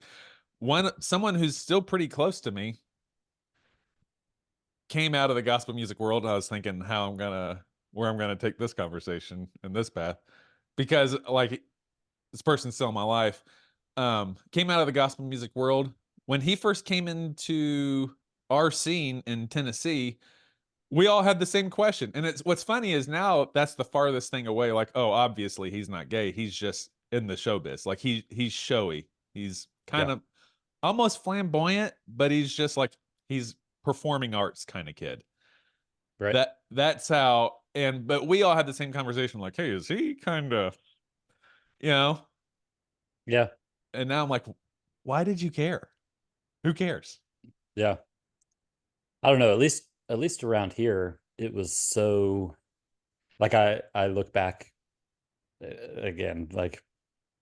Someone who's still pretty close to me came out of the gospel music world, and I was thinking where I'm gonna take this conversation and this path, because like this person's still in my life. Came out of the gospel music world when he first came into our scene in Tennessee. We all had the same question, and it's what's funny is now that's the farthest thing away. Like, oh, obviously he's not gay. He's just in the showbiz. Like he's showy. He's kind Yeah. of almost flamboyant, but he's just like he's performing arts kind of kid. Right. That's how. And but we all had the same conversation. Like, hey, is he kind of, you know? Yeah. And now I'm like, why did you care? Who cares? Yeah. I don't know. At least around here, it was so like I look back again, like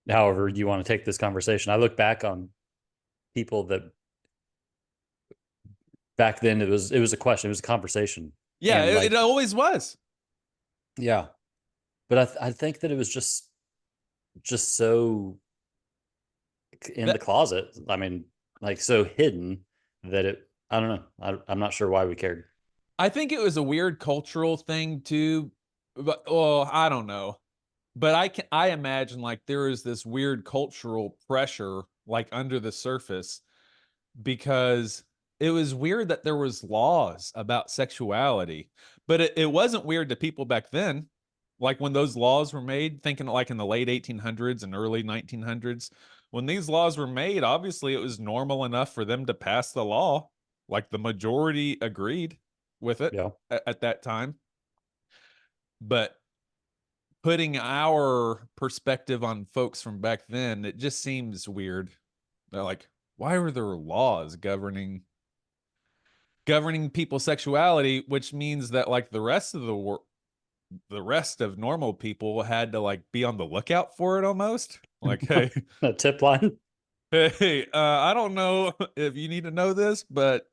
however you want to take this conversation. I look back on people that back then it was a question, it was a conversation. Yeah, And it like, always was. yeah. But I think that it was just so in the That, closet. I mean, like so hidden that I don't know. I'm not sure why we cared. I think it was a weird cultural thing too, but well, I don't know. But I imagine like there is this weird cultural pressure like under the surface, because it was weird that there was laws about sexuality, but it wasn't weird to people back then. Like when those laws were made, thinking like in the late 1800s and early 1900s, when these laws were made, obviously it was normal enough for them to pass the law. Like the majority agreed with it Yeah. at that time. But putting our perspective on folks from back then, it just seems weird. They're like, why were there laws governing people's sexuality, which means that like the rest of normal people had to like be on the lookout for it almost. Like, hey, A tip line. hey, I don't know if you need to know this, but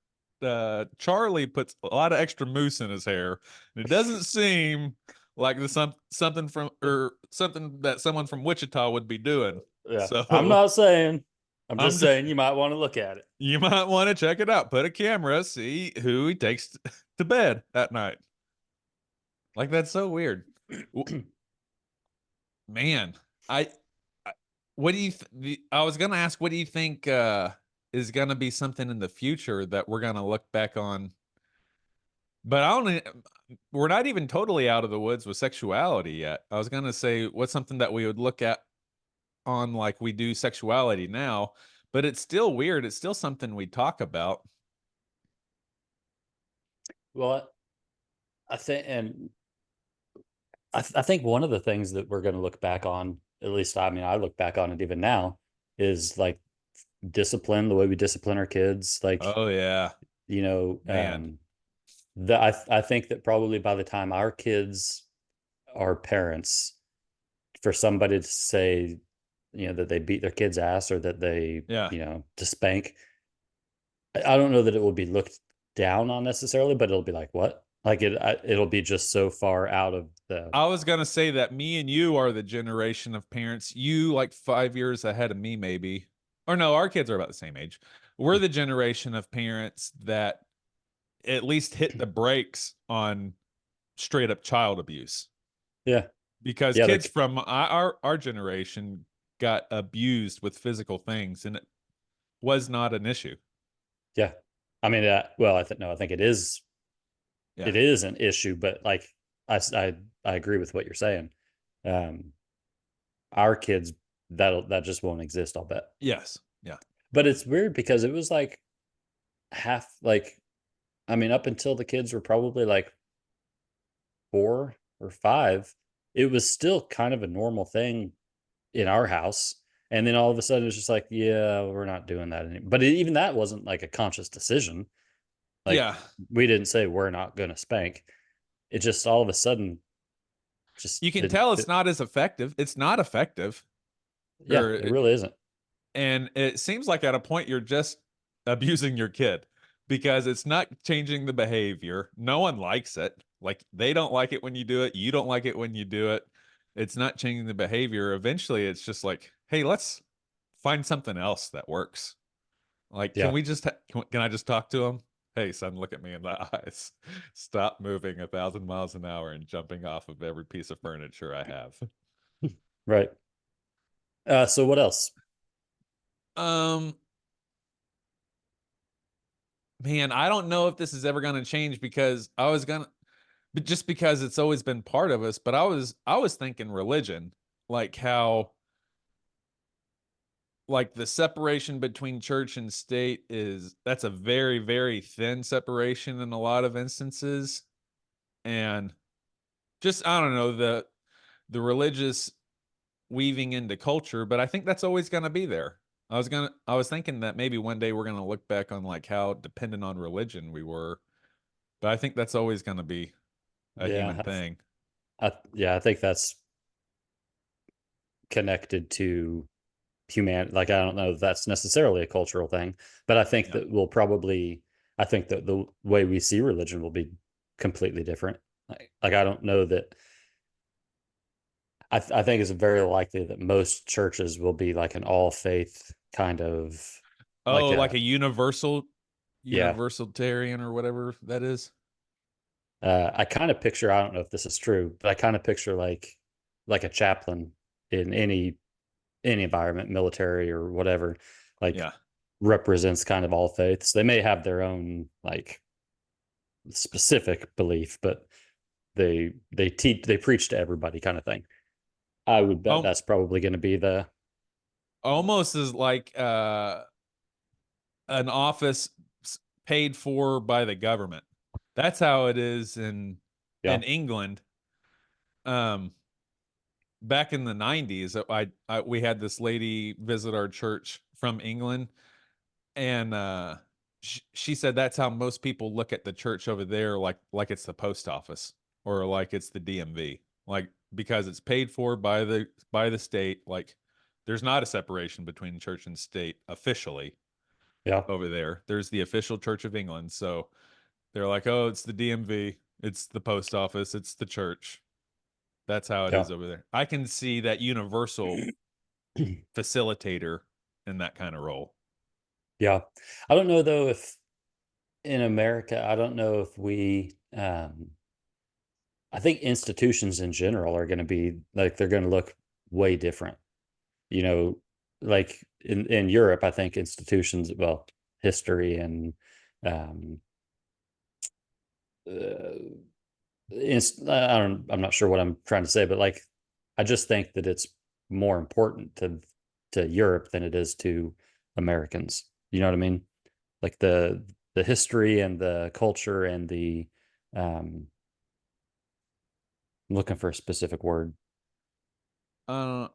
Charlie puts a lot of extra mousse in his hair. And it doesn't seem like something from or something that someone from Wichita would be doing. Yeah. I'm So not saying. I'm I'm just just saying you might want to look at it. you might want to check it out. Put a camera, see who he takes to bed at night. Like that's so weird. Man, I what do you I was gonna ask, what do you think is gonna be something in the future that we're gonna look back on? But I don't we're not even totally out of the woods with sexuality yet. I was gonna say what's something that we would look at on like we do sexuality now. but it's still weird. It's still something we talk about. Well, I think, and I think one of the things that we're going to look back on, at least I mean, I look back on it even now, is like discipline, the way we discipline our kids. Like, Oh yeah, you know, man. I think that probably by the time our kids are parents, for somebody to say, you know, that they beat their kid's ass or that they, Yeah. you know, to spank, I don't know that it will be looked down on necessarily, but it'll be like, what? Like it'll be just so far out of the. I was gonna say that me and you are the generation of parents. You like 5 years ahead of me, maybe. Or no, our kids are about the same age. We're the generation of parents that at least hit the brakes on straight up child abuse. Yeah. Because Yeah. kids from our generation got abused with physical things, and it was not an issue. Yeah. I mean, well, I think it is. Yeah. It is an issue, but like I agree with what you're saying. Um, our kids, that just won't exist, I'll bet. Yes. Yeah. But it's weird because it was like half, like, I mean, up until the kids were probably like 4 or 5, it was still kind of a normal thing in our house. And then all of a sudden it's just like, yeah, we're not doing that anymore. But even that wasn't like a conscious decision. Like, Yeah. we didn't say we're not going to spank. It just all of a sudden just You can tell it's not as effective. It's not effective. Yeah, it really isn't. And it seems like at a point you're just abusing your kid because it's not changing the behavior. No one likes it. Like they don't like it when you do it. You don't like it when you do it. It's not changing the behavior. Eventually it's just like, hey, let's find something else that works. Like, Yeah. can we just, can I just talk to him? Hey, son, look at me in the eyes. Stop moving 1,000 miles an hour and jumping off of every piece of furniture I have. Right. So what else? Um, Man, I don't know if this is ever going to change because but just because it's always been part of us. But I was thinking religion, like how, like the separation between church and state that's a very, very thin separation in a lot of instances. And just, I don't know, the religious weaving into culture, but I think that's always going to be there. I was thinking that maybe one day we're going to look back on like how dependent on religion we were, but I think that's always going to be a human Yeah. thing. I think that's connected to humanity. Like, I don't know if that's necessarily a cultural thing, but I think Yeah. that I think that the way we see religion will be completely different. Like I don't know that. I think it's very likely that most churches will be like an all faith kind of, Oh, like like a, a yeah. universalitarian or whatever that is. I kind of picture, I don't know if this is true, but I kind of picture like a chaplain in any environment, military or whatever, like Yeah. represents kind of all faiths. They may have their own like specific belief, but they preach to everybody kind of thing. I would bet Um, that's probably going to be the. Almost as like an office paid for by the government. That's how it is Yeah. in England. Um, Back in the 90s, we had this lady visit our church from England, and she said that's how most people look at the church over there, like it's the post office or like it's the DMV, like because it's paid for by the state. Like there's not a separation between church and state officially Yeah. over there. There's the official Church of England, so they're like, oh, it's the DMV, it's the post office, it's the church. That's how it Yeah. is over there. I can see that universal facilitator in that kind of role. Yeah. I don't know though if in America, I don't know if I think institutions in general are going to be like, they're going to look way different. You know, like in Europe, I think institutions, well, history and um uh, I'm not sure what I'm trying to say, but like I just think that it's more important to Europe than it is to Americans. You know what I mean? Like the history and the culture and the I'm looking for a specific word. Uh,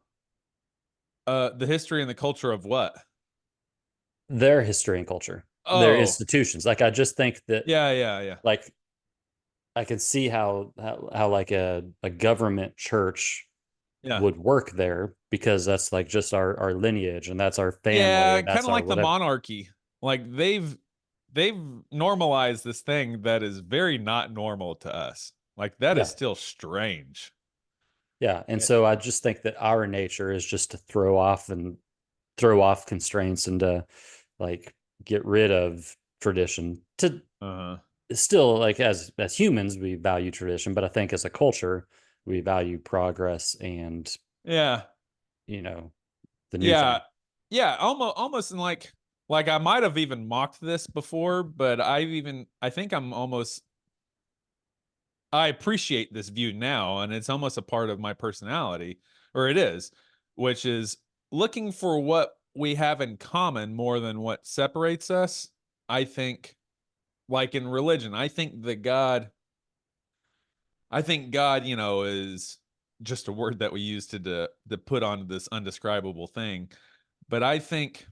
the history and the culture of what? Their history and culture, their Oh, institutions. Like I just think that yeah. like I can see how like a government church Yeah. would work there because that's like just our lineage and that's our family Yeah, and kind that's of our like the whatever. monarchy. Like they've normalized this thing that is very not normal to us. Like that is Yeah. still strange. Yeah. And Eh, so I just think that our nature is just to throw off constraints and to like get rid of tradition to Uh-huh. still like as humans we value tradition, but I think as a culture we value progress and Yeah. you know the new Yeah. thing. Yeah, almost in like I might have even mocked this before, but I think I'm almost I appreciate this view now, and it's almost a part of my personality, or it is, which is looking for what we have in common more than what separates us. I think, like in religion, I think God, is just a word that we use to put on this undescribable thing. But I think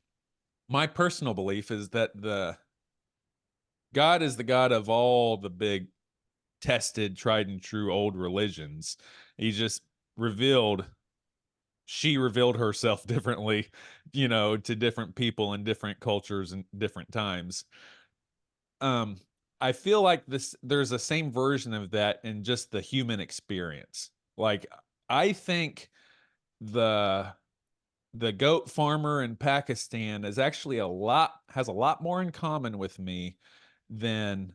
my personal belief is that the God is the God of all the big tested, tried and true old religions. He just revealed, she revealed herself differently, to different people in different cultures and different times. Um, I feel like there's a same version of that in just the human experience. Like, I think the the goat farmer in Pakistan is actually has a lot more in common with me than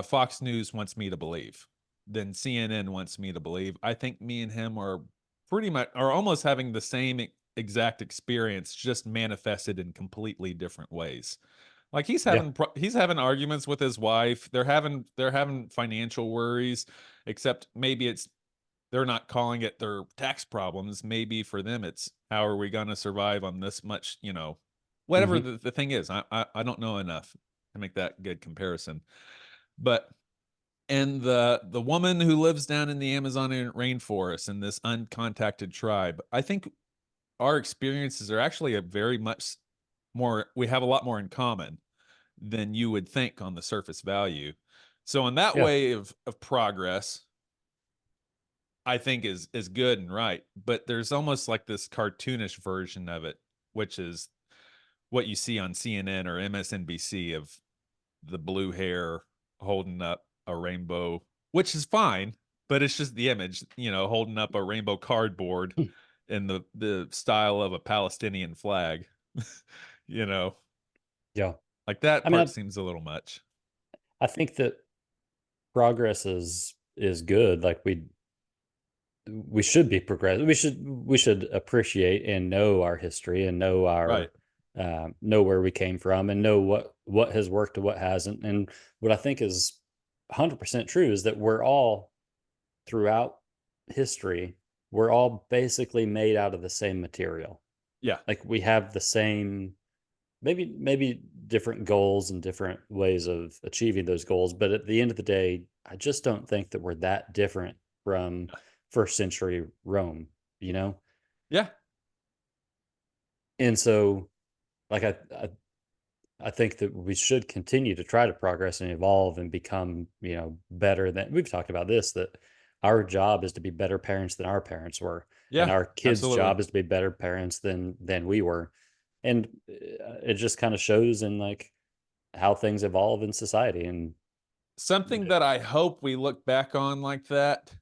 Fox News wants me to believe, than CNN wants me to believe. I think me and him are almost having the same exact experience, just manifested in completely different ways. Like Yeah. he's having arguments with his wife. They're having financial worries, except maybe it's they're not calling it their tax problems. Maybe for them, it's how are we going to survive on this much, whatever Hmm. the thing is. I don't know enough to make that good comparison. But, and the woman who lives down in the Amazon rainforest in this uncontacted tribe, I think our experiences are actually a very much more, we have a lot more in common than you would think on the surface value. So in that Yeah. way of progress, I think is good and right. But there's almost like this cartoonish version of it, which is what you see on CNN or MSNBC of the blue hair holding up a rainbow, which is fine, but it's just the image, holding up a rainbow cardboard in the style of a Palestinian flag. you know, Yeah. like that I mean part seems a little much. I think that progress is good. Like we should be progressive. We should appreciate and know our history and know Right. our know where we came from and know what has worked and what hasn't. And what I think is 100% true is that we're all throughout history, we're all basically made out of the same material. Yeah. Like we have the same maybe different goals and different ways of achieving those goals, but at the end of the day I just don't think that we're that different from first century Rome, you know. Yeah. And so like I think that we should continue to try to progress and evolve and become, better than we've talked about this, that our job is to be better parents than our parents were, and Yeah. our kids' Absolutely. job is to be better parents than we were. And it just kind of shows in like how things evolve in society. And Something that I hope we look back on like that,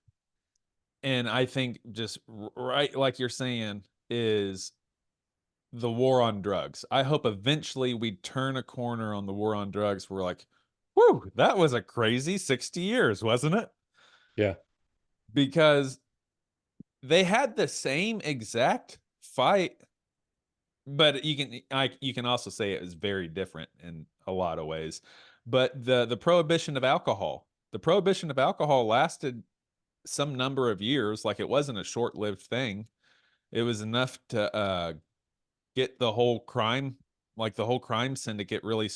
and I think just right like you're saying, is the war on drugs. I hope eventually we turn a corner on the war on drugs. We're like, whew, that was a crazy 60 years, wasn't it? yeah, Because they had the same exact fight, but you can also say it was very different in a lot of ways. But the prohibition of alcohol, the prohibition of alcohol lasted some number of years. Like it wasn't a short-lived thing. It was enough to get the whole crime like the whole crime syndicate really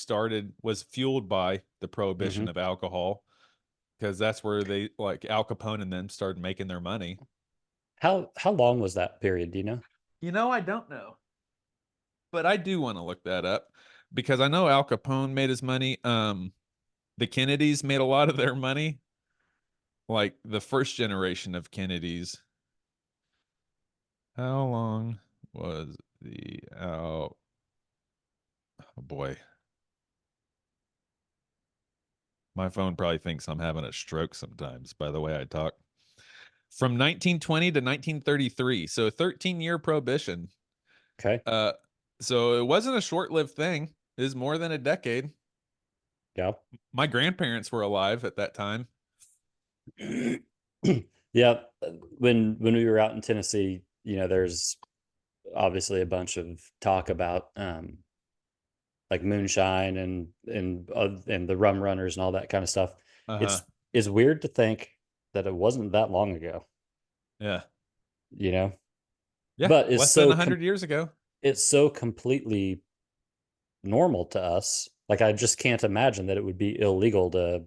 was fueled by the prohibition Hmm. of alcohol, because that's where they, like Al Capone and them, started making their money. How long was that period? Do you know? I don't know, but I do want to look that up because I know Al Capone made his money. The Kennedys made a lot of their money, like the first generation of Kennedys. How long was the Al? Oh boy, my phone probably thinks I'm having a stroke sometimes by the way I talk. From 1920 to 1933, so a 13-year prohibition. Okay. Uh, so it wasn't a short-lived thing. It was more than a decade. Yeah. My grandparents were alive at that time. Yeah. When we were out in Tennessee, there's obviously a bunch of talk about like moonshine and the rum runners and all that kind of stuff. Uh-huh. It's weird to think that it wasn't that long ago, Yeah. you know, Yeah. but Less than 100 years ago. it's so completely normal to us. Like I just can't imagine that it would be illegal to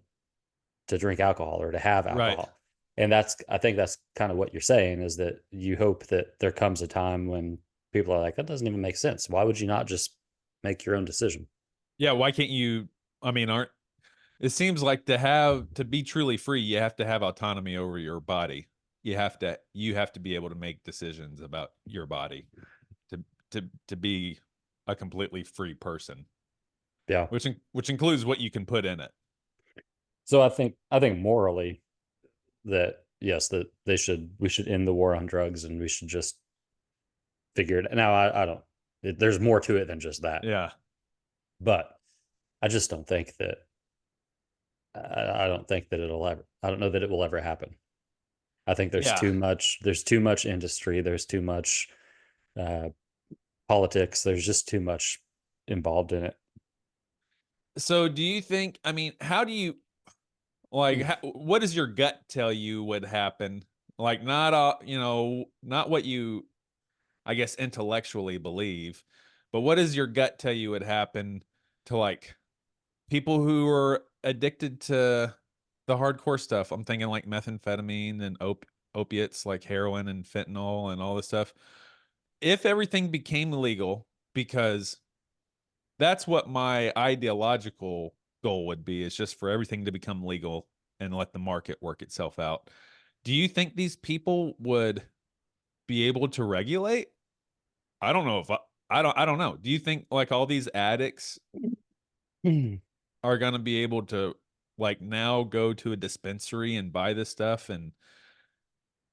drink alcohol or to have Right. alcohol. And I think that's kind of what you're saying, is that you hope that there comes a time when people are like, that doesn't even make sense. Why would you not just make your own decision? Yeah. Why can't you? I mean, it seems like to be truly free, you have to have autonomy over your body. You have to be able to make decisions about your body to be a completely free person, Yeah. which includes what you can put in it. So I think morally that yes, that we should end the war on drugs and we should just figure it. Now I don't. There's more to it than just that, Yeah. but I just don't think that. I don't think that it'll ever. I don't know that it will ever happen. I think there's Yeah. too much. There's too much industry. There's too much uh, politics. There's just too much involved in it. So do you think, I mean, how do you, like, what does your gut tell you would happen? Like, not, not what you, I guess, intellectually believe, but what does your gut tell you would happen to, like, people who are addicted to the hardcore stuff? I'm thinking like methamphetamine and opiates like heroin and fentanyl and all this stuff. If everything became legal, because that's what my ideological goal would be, is just for everything to become legal and let the market work itself out. Do you think these people would be able to regulate? I don't know if I don't know. Do you think like all these addicts are going to be able to, like, now go to a dispensary and buy this stuff and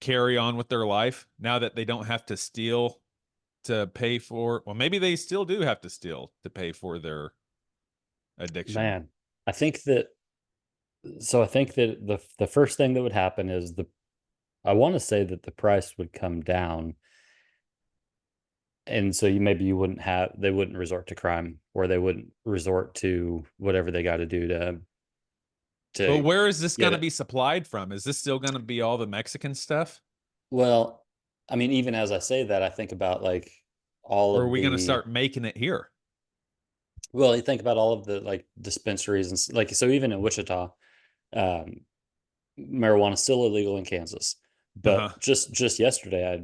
carry on with their life now that they don't have to steal to pay for, well, maybe they still do have to steal to pay for their addiction. Man, I think that. So I think that the first thing that would happen is I want to say that the price would come down, and so maybe they wouldn't resort to crime, or they wouldn't resort to whatever they got to do But to where is this get going to it. be supplied from? Is this still going to be all the Mexican stuff? Well, I mean, even as I say that, I think about like all Or are of we going to the start making it here? well, you think about all of the like dispensaries like so even in Wichita, um, marijuana is still illegal in Kansas, Uh-huh. but just yesterday,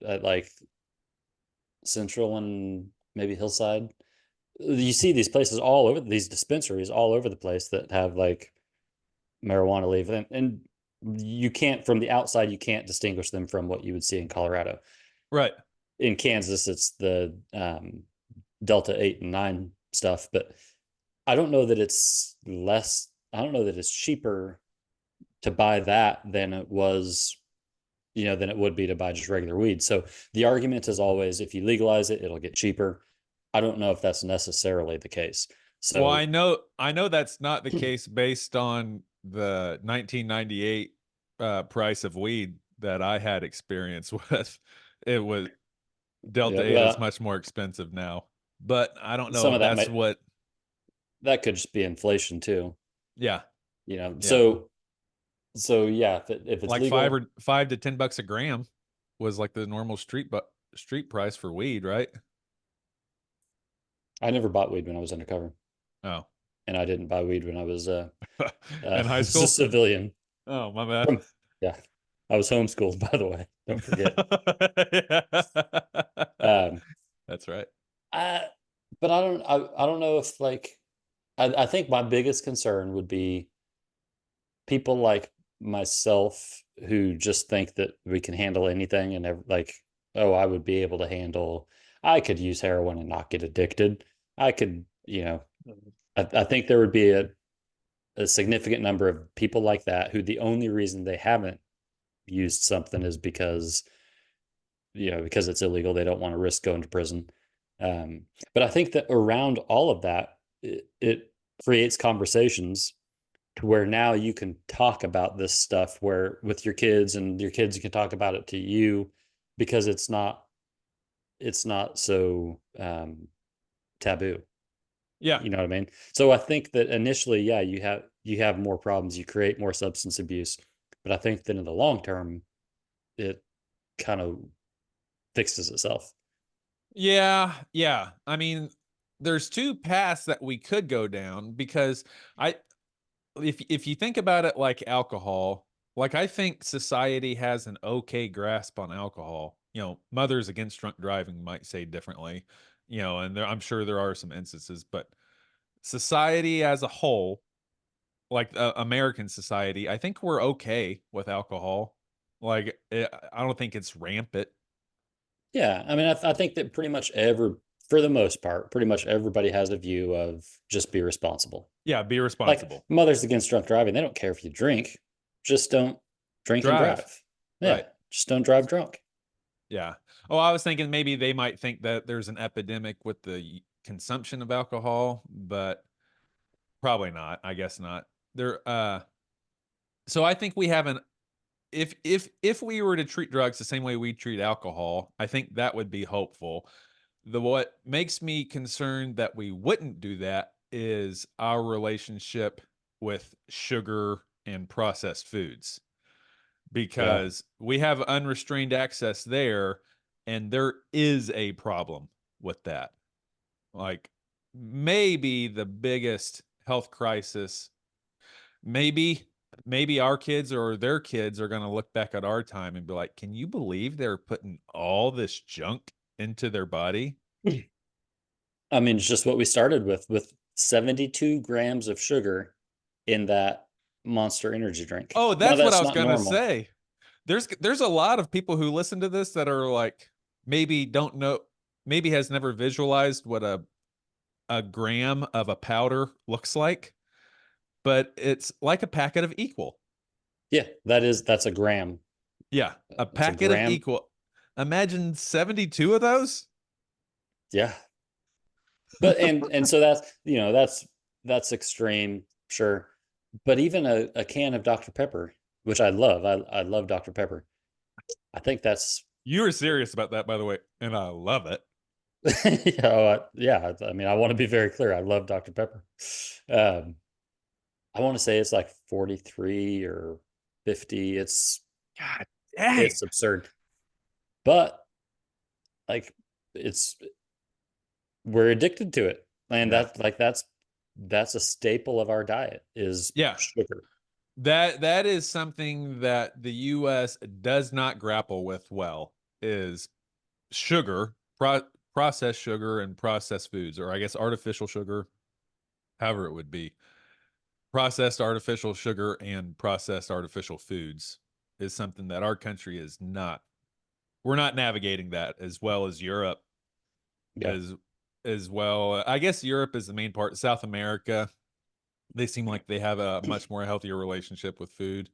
I like Central and maybe Hillside. You see these places all over, these dispensaries all over the place that have like marijuana leaf, and you can't, from the outside, you can't distinguish them from what you would see in Colorado. Right. In Kansas, it's the Delta 8 and 9 stuff, but I don't know that it's less. I don't know that it's cheaper to buy that than it was, than it would be to buy just regular weed. So the argument is always, if you legalize it, it'll get cheaper. I don't know if that's necessarily the case. Well, So I know that's not the case based on the 1998 price of weed that I had experience with. It was yeah, Delta 8 is well, much more expensive now. But I don't know some if of that that's might what, that could just be inflation too. yeah. Yeah. So yeah, if it's Like five legal, or $5 to $10 a gram was like the normal street price for weed, right? I never bought weed when I was undercover, Oh, and I didn't buy weed when I was in high a school? civilian. Oh, my bad. Yeah, I was homeschooled, by the way. Don't forget. Yeah. Um, That's right. I, but I don't know if like I think my biggest concern would be people like myself who just think that we can handle anything and like, oh, I would be able to handle. I could use heroin and not get addicted. I could, you know, I think there would be a significant number of people like that who the only reason they haven't used something is because because it's illegal. They don't want to risk going to prison. But I think that around all of that, it creates conversations to where now you can talk about this stuff where with your kids and your kids can talk about it to you because it's not so taboo. Yeah. You know what I mean? So I think that initially, yeah, you have more problems, you create more substance abuse, but I think that in the long term, it kind of fixes itself. Yeah. Yeah. I mean, there's two paths that we could go down because I if you think about it like alcohol, like I think society has an okay grasp on alcohol. Mothers Against Drunk Driving might say differently, and I'm sure there are some instances, but society as a whole, like American society, I think we're okay with alcohol. Like, I don't think it's rampant. Yeah, I mean, I think that for the most part, pretty much everybody has a view of just be responsible. Yeah, be Like responsible. Mothers Against Drunk Driving, they don't care if you drink, just don't drink and Drive. drive. Yeah, Right. just don't drive drunk. Yeah. Oh, I was thinking maybe they might think that there's an epidemic with the consumption of alcohol, but probably not. I guess not. There so I think we have an if we were to treat drugs the same way we treat alcohol, I think that would be hopeful. What makes me concerned that we wouldn't do that is our relationship with sugar and processed foods, Yeah. because we have unrestrained access there, and there is a problem with that. Like, maybe the biggest health crisis, maybe our kids or their kids are going to look back at our time and be like, can you believe they're putting all this junk into their body? I mean, it's just what we started with 72 grams of sugar in that Monster Energy drink. Oh, Now that's what I that's was not going to normal. say. There's a lot of people who listen to this that are like, maybe don't know, maybe has never visualized what a gram of a powder looks like, but it's like a packet of Equal. Yeah, that's a gram. Yeah, a It's a packet of gram. Equal. Imagine 72 of those. Yeah. But and so that's extreme, sure. But even a can of Dr. Pepper, which I love, I love Dr. Pepper. I think that's You were serious about that, by the way, and I love it. yeah. I mean, I want to be very clear. I love Dr. Pepper. Um, I want to say it's like 43 or 50. God dang. It's absurd. But like it's we're addicted to it. And Yeah. that's a staple of our diet is Yeah. sugar. That is something that the US does not grapple with well, is sugar, processed sugar and processed foods, or I guess artificial sugar, however it would be. Processed artificial sugar and processed artificial foods is something that our country is not. We're not navigating that as well as Europe, Yeah. as well. I guess Europe is the main part. South America, they seem like they have a much more healthier relationship with food,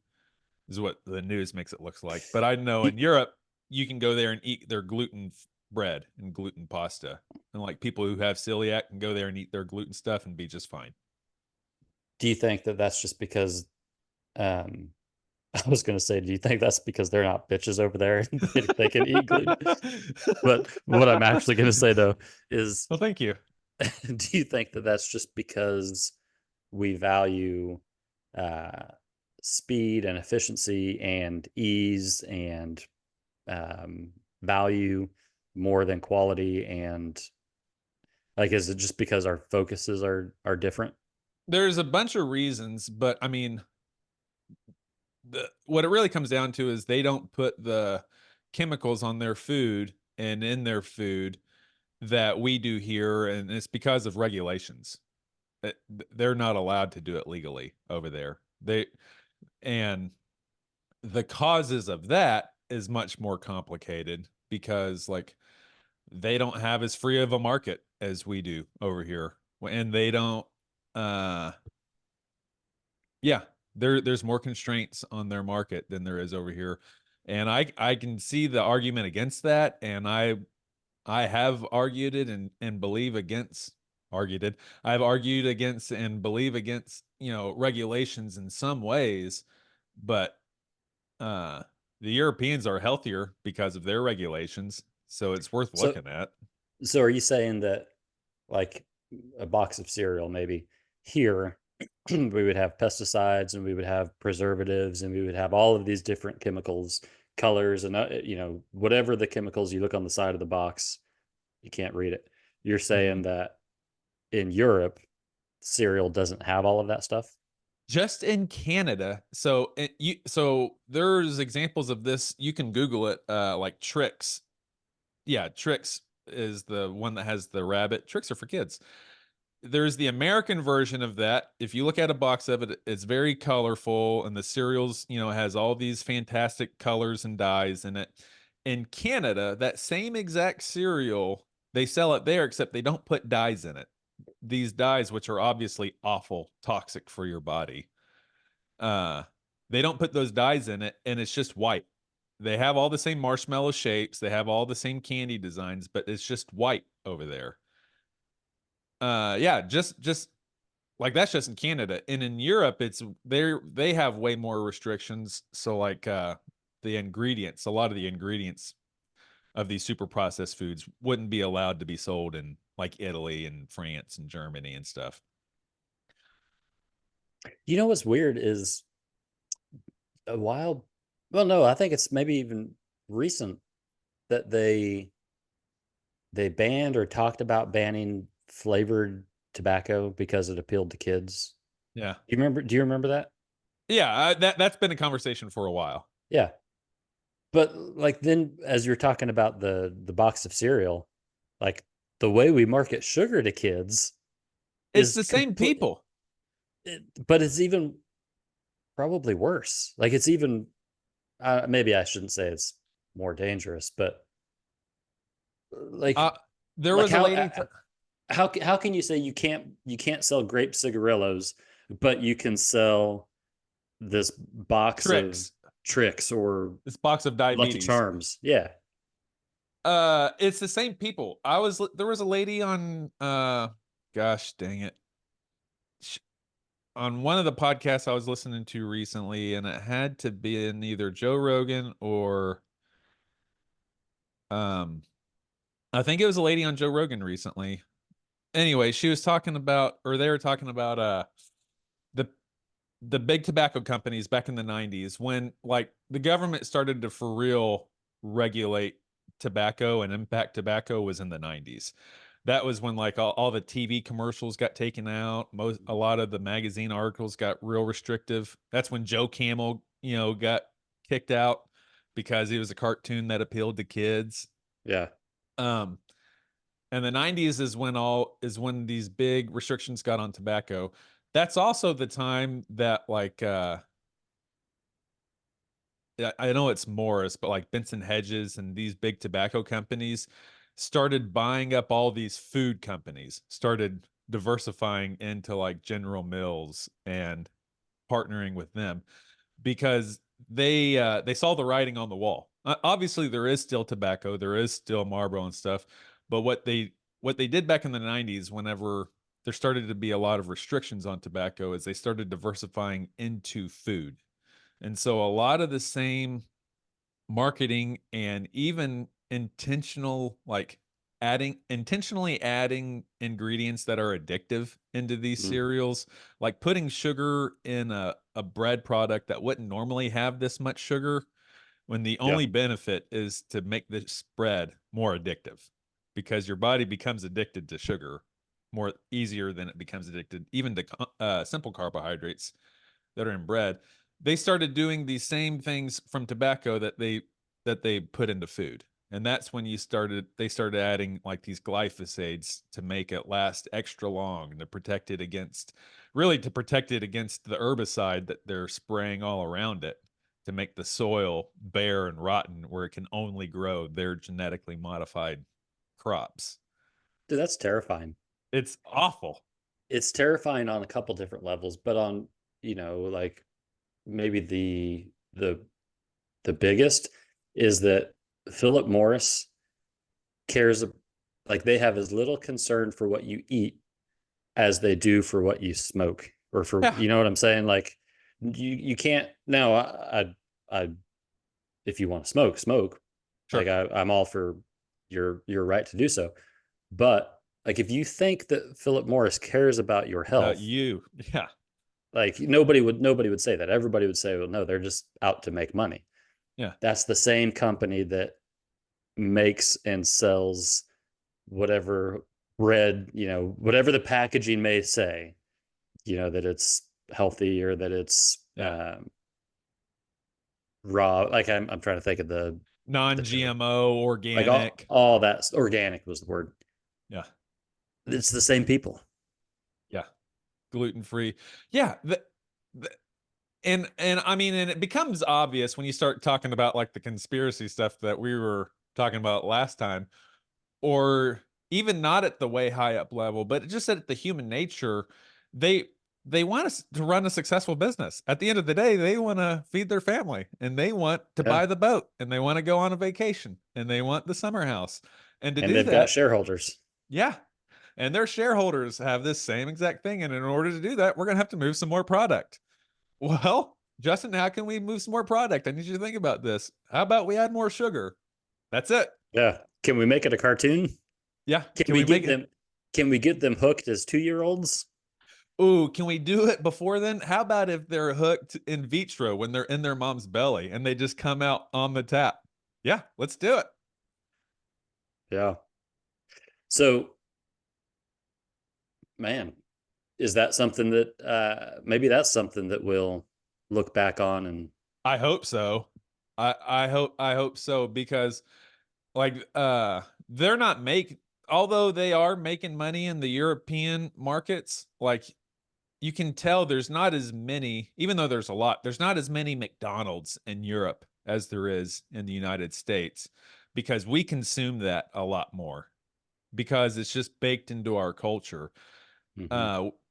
is what the news makes it look like. But I know in Europe, you can go there and eat their gluten bread and gluten pasta. And like people who have celiac can go there and eat their gluten stuff and be just fine. Do you think that that's just because um I was going to say, do you think that's because they're not bitches over there and they can eat gluten? But what I'm actually going to say though is, Well, thank you. do you think that that's just because we value uh, speed and efficiency and ease and value more than quality and Like, is it just because our focuses are different? There's a bunch of reasons, but I mean, what it really comes down to is they don't put the chemicals on their food and in their food that we do here, and it's because of regulations. They're not allowed to do it legally over there. And the causes of that is much more complicated because like they don't have as free of a market as we do over here, and they don't uh yeah, there's more constraints on their market than there is over here. And I can see the argument against that, and I have argued it and believe against argued it. I've argued against and believe against, regulations in some ways, but uh the Europeans are healthier because of their regulations, so it's worth So, looking at. so are you saying that, like, a box of cereal, maybe here, we would have pesticides and we would have preservatives and we would have all of these different chemicals, colors, and whatever the chemicals you look on the side of the box, you can't read it. You're saying Mhm. that in Europe, cereal doesn't have all of that stuff? Just in Canada. So there's examples of this. You can Google it, like Trix. Yeah, Trix is the one that has the rabbit. Tricks are for kids. There's the American version of that. If you look at a box of it, it's very colorful, and the cereals, has all these fantastic colors and dyes in it. In Canada, that same exact cereal, they sell it there, except they don't put dyes in it. These dyes, which are obviously awful, toxic for your body, uh, they don't put those dyes in it, and it's just white. They have all the same marshmallow shapes, they have all the same candy designs, but it's just white over there. Yeah, just like that's just in Canada. And in Europe, they have way more restrictions. So like the ingredients, a lot of the ingredients of these super processed foods wouldn't be allowed to be sold in like Italy and France and Germany and stuff. You know what's weird is a while, well, no, I think it's maybe even recent that they banned or talked about banning flavored tobacco because it appealed to kids. Yeah. Do you remember that? Yeah, that's been a conversation for a while. Yeah. But like, then as you're talking about the box of cereal, like, the way we market sugar to kids It's is the same complete, people. but it's even probably worse. Like, it's even, maybe I shouldn't say it's more dangerous, but like Uh, there like was a lady. how can you say you can't sell grape cigarillos, but you can sell this box of Tricks. tricks or This box of Lucky diabetes. Charms? Yeah. It's the same people. There was a lady on gosh dang it. On one of the podcasts I was listening to recently, and it had to be in either Joe Rogan or um I think it was a lady on Joe Rogan recently. Anyway, she was talking about, or they were talking about the the big tobacco companies back in the 90s when like the government started to for real regulate tobacco, and impact tobacco was in the 90s. That was when like all the TV commercials got taken out. A lot of the magazine articles got real restrictive. That's when Joe Camel, got kicked out because he was a cartoon that appealed to kids. Yeah. Um, and the 90s is when these big restrictions got on tobacco. That's also the time that like I know it's Morris, but like Benson Hedges and these big tobacco companies started buying up all these food companies, started diversifying into like General Mills and partnering with them because they saw the writing on the wall. Obviously, there is still tobacco, there is still Marlboro and stuff, but what they did back in the 90s, whenever there started to be a lot of restrictions on tobacco, is they started diversifying into food. And so a lot of the same marketing and even intentionally adding ingredients that are addictive into these Mm. cereals, like putting sugar in a bread product that wouldn't normally have this much sugar, when the Yeah. only benefit is to make this bread more addictive because your body becomes addicted to sugar more easier than it becomes addicted, even to simple carbohydrates that are in bread. They started doing these same things from tobacco that they put into food. And that's when they started adding like these glyphosades to make it last extra long, to protect it against the herbicide that they're spraying all around it, to make the soil bare and rotten where it can only grow their genetically modified crops. Dude, that's terrifying. It's awful. It's terrifying on a couple different levels, but on, like maybe the biggest is that Philip Morris cares, like they have as little concern for what you eat as they do for what you smoke, or for, Yeah. you know what I'm saying? Like you can't now. I if you want to smoke. Sure. Like I'm all for your right to do so, but like if you think that Philip Morris cares about your health, Yeah. like nobody would say that. Everybody would say, well, no, they're just out to make money. Yeah. That's the same company that makes and sells whatever bread, whatever the packaging may say, that it's healthy or that it's raw. Like I'm trying to think of the non-GMO, like organic. all that's organic was the word. Yeah. It's the same people. Yeah. Gluten-free. Yeah. And I mean, and it becomes obvious when you start talking about like the conspiracy stuff that we were talking about last time, or even not at the way high up level, but just at the human nature. They want us to run a successful business. At the end of the day, they want to feed their family, and they want to buy the boat, and they want to go on a vacation, and they want the summer house. And they've got shareholders. Yeah. And their shareholders have this same exact thing. And in order to do that, we're going to have to move some more product. Well, Justin, how can we move some more product? I need you to think about this. How about we add more sugar? That's it. Yeah. Can we make it a cartoon? Yeah. Can we get them hooked as 2-year-olds? Ooh, can we do it before then? How about if they're hooked in vitro when they're in their mom's belly and they just come out on the tap? Yeah, let's do it. Yeah. So, man, is that something that maybe that's something that we'll look back on? And I hope so. I hope so, because like although they are making money in the European markets, like you can tell there's not as many, even though there's a lot, there's not as many McDonald's in Europe as there is in the United States, because we consume that a lot more, because it's just baked into our culture.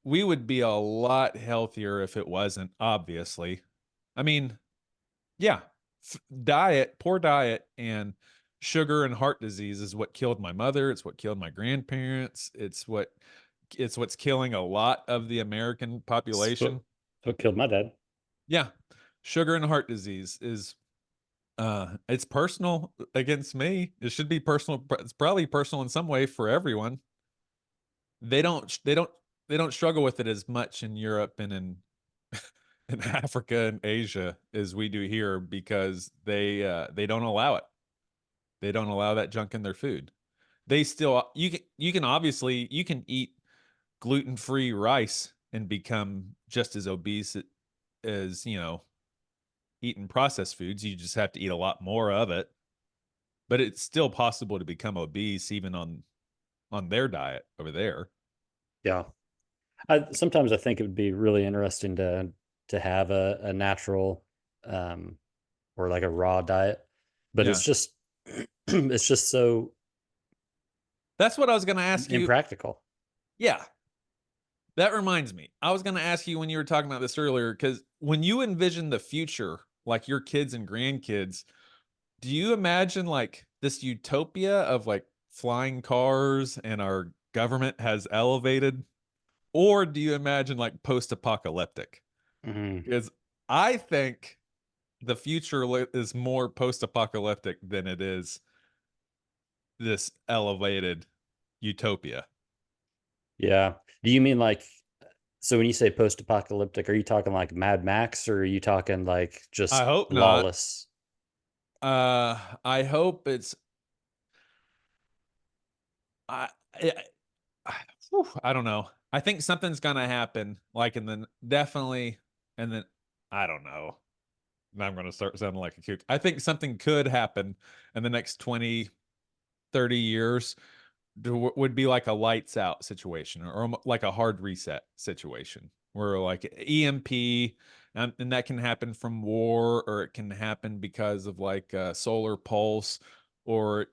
We would be a lot healthier if it wasn't, obviously. I mean, yeah, poor diet and sugar and heart disease is what killed my mother. It's what killed my grandparents. It's what's killing a lot of the American population. What killed my dad. Yeah. Sugar and heart disease is it's personal against me. It should be personal. It's probably personal in some way for everyone. They don't struggle with it as much in Europe and in Africa and Asia as we do here, because they don't allow it. They don't allow that junk in their food. They still you can eat gluten-free rice and become just as obese as, eating processed foods. You just have to eat a lot more of it. But it's still possible to become obese even on their diet over there. Yeah. Sometimes I think it would be really interesting to have a natural or like a raw diet, but it's just it's just so That's what I was going to ask you. Impractical. Yeah. That reminds me. I was going to ask you when you were talking about this earlier, because when you envision the future, like your kids and grandkids, do you imagine like this utopia of like flying cars and our government has elevated? Or do you imagine like post-apocalyptic? Because I think the future is more post-apocalyptic than it is this elevated utopia. Yeah. Do you mean like, so when you say post-apocalyptic, are you talking like Mad Max, or are you talking like just I hope Lawless? I hope it's Whew, I don't know. I think something's gonna happen, like, and then definitely, and then I don't know. Now I'm gonna start sounding like a kook. I think something could happen in the next 20, 30 years. Would be like a lights out situation, or like a hard reset situation, where like EMP, and that can happen from war, or it can happen because of like a solar pulse, or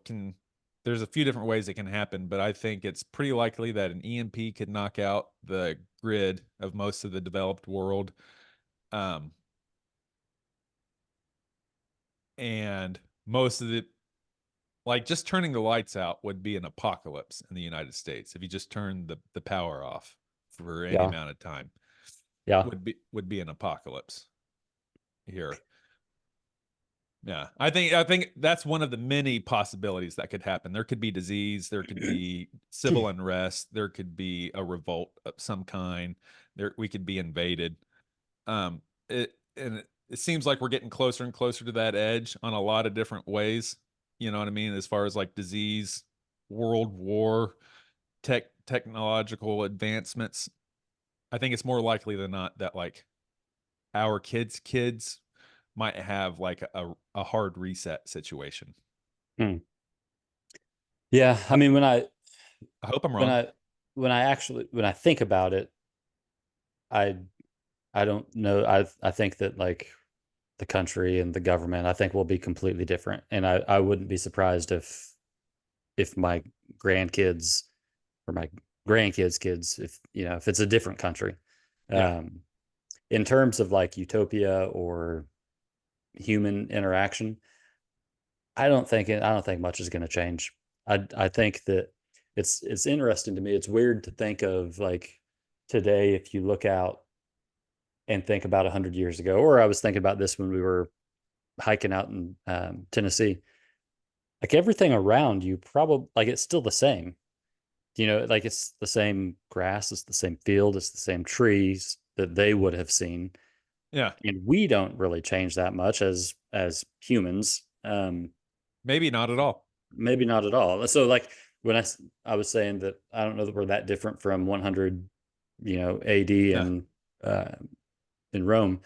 can there's a few different ways it can happen, but I think it's pretty likely that an EMP could knock out the grid of most of the developed world. Um, and most of the like just turning the lights out would be an apocalypse in the United States if you just turned the power off for any Yeah. amount of time. Yeah. Would be an apocalypse here. Yeah. I think that's one of the many possibilities that could happen. There could be disease, there could be civil unrest, there could be a revolt of some kind. We could be invaded. It seems like we're getting closer and closer to that edge on a lot of different ways. You know what I mean? As far as like disease, world war, technological advancements. I think it's more likely than not that like our kids might have like a hard reset situation. Hmm. Yeah. I I, mean, I hope I'm when wrong. I, when I think about it, I, I don't know. I think that like the country and the government, I think will be completely different. And I wouldn't be surprised if my grandkids or my grandkids' kids, if if it's a different country. Yeah. Um, in terms of like utopia or human interaction, I don't think much is going to change. I think that it's interesting to me. It's weird to think of like today if you look out and think about 100 years ago, or I was thinking about this when we were hiking out in Tennessee. Like everything around you, probably like it's still the same. Like it's the same grass, it's the same field, it's the same trees that they would have seen, Yeah. and we don't really change that much as humans. Maybe not at all. Maybe not at all. So like when I was saying that I don't know that we're that different from 100, AD Yeah. and uh, in Rome.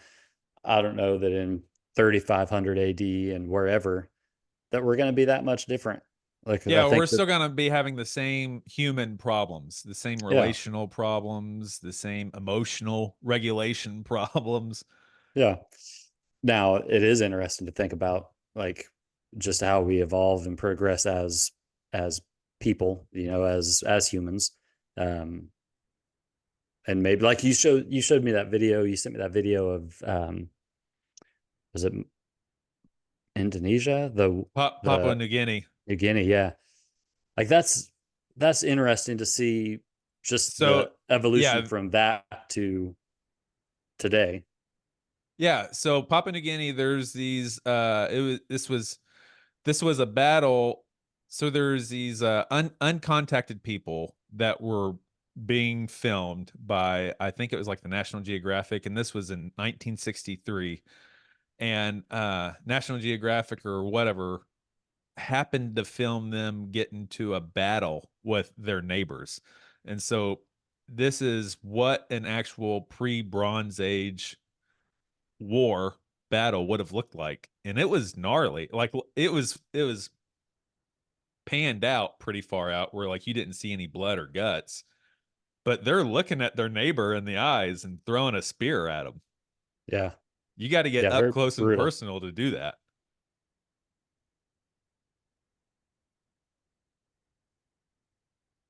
I don't know that in 3500 AD and wherever that we're going to be that much different. Like, 'cause I Yeah, we're think that, still gonna be having the same human problems, the same yeah, relational problems, the same emotional regulation problems. yeah. Now it is interesting to think about like just how we evolve and progress as people, as humans. Um, and maybe like you showed me that video, you sent me that video of was it Indonesia? Papua The New Guinea. New Guinea, yeah. Like that's interesting to see just So the evolution yeah, from that to today. yeah. So Papua New Guinea, there's these it was this was a battle. So there's these uncontacted people that were being filmed by, I think it was like the National Geographic, and this was in 1963. And National Geographic or whatever happened to film them get into a battle with their neighbors. And so this is what an actual pre-Bronze Age war battle would have looked like. And it was gnarly. Like it was panned out pretty far out where like you didn't see any blood or guts, but they're looking at their neighbor in the eyes and throwing a spear at them. Yeah. You got to get Yeah, up very close and brutal. personal to do that.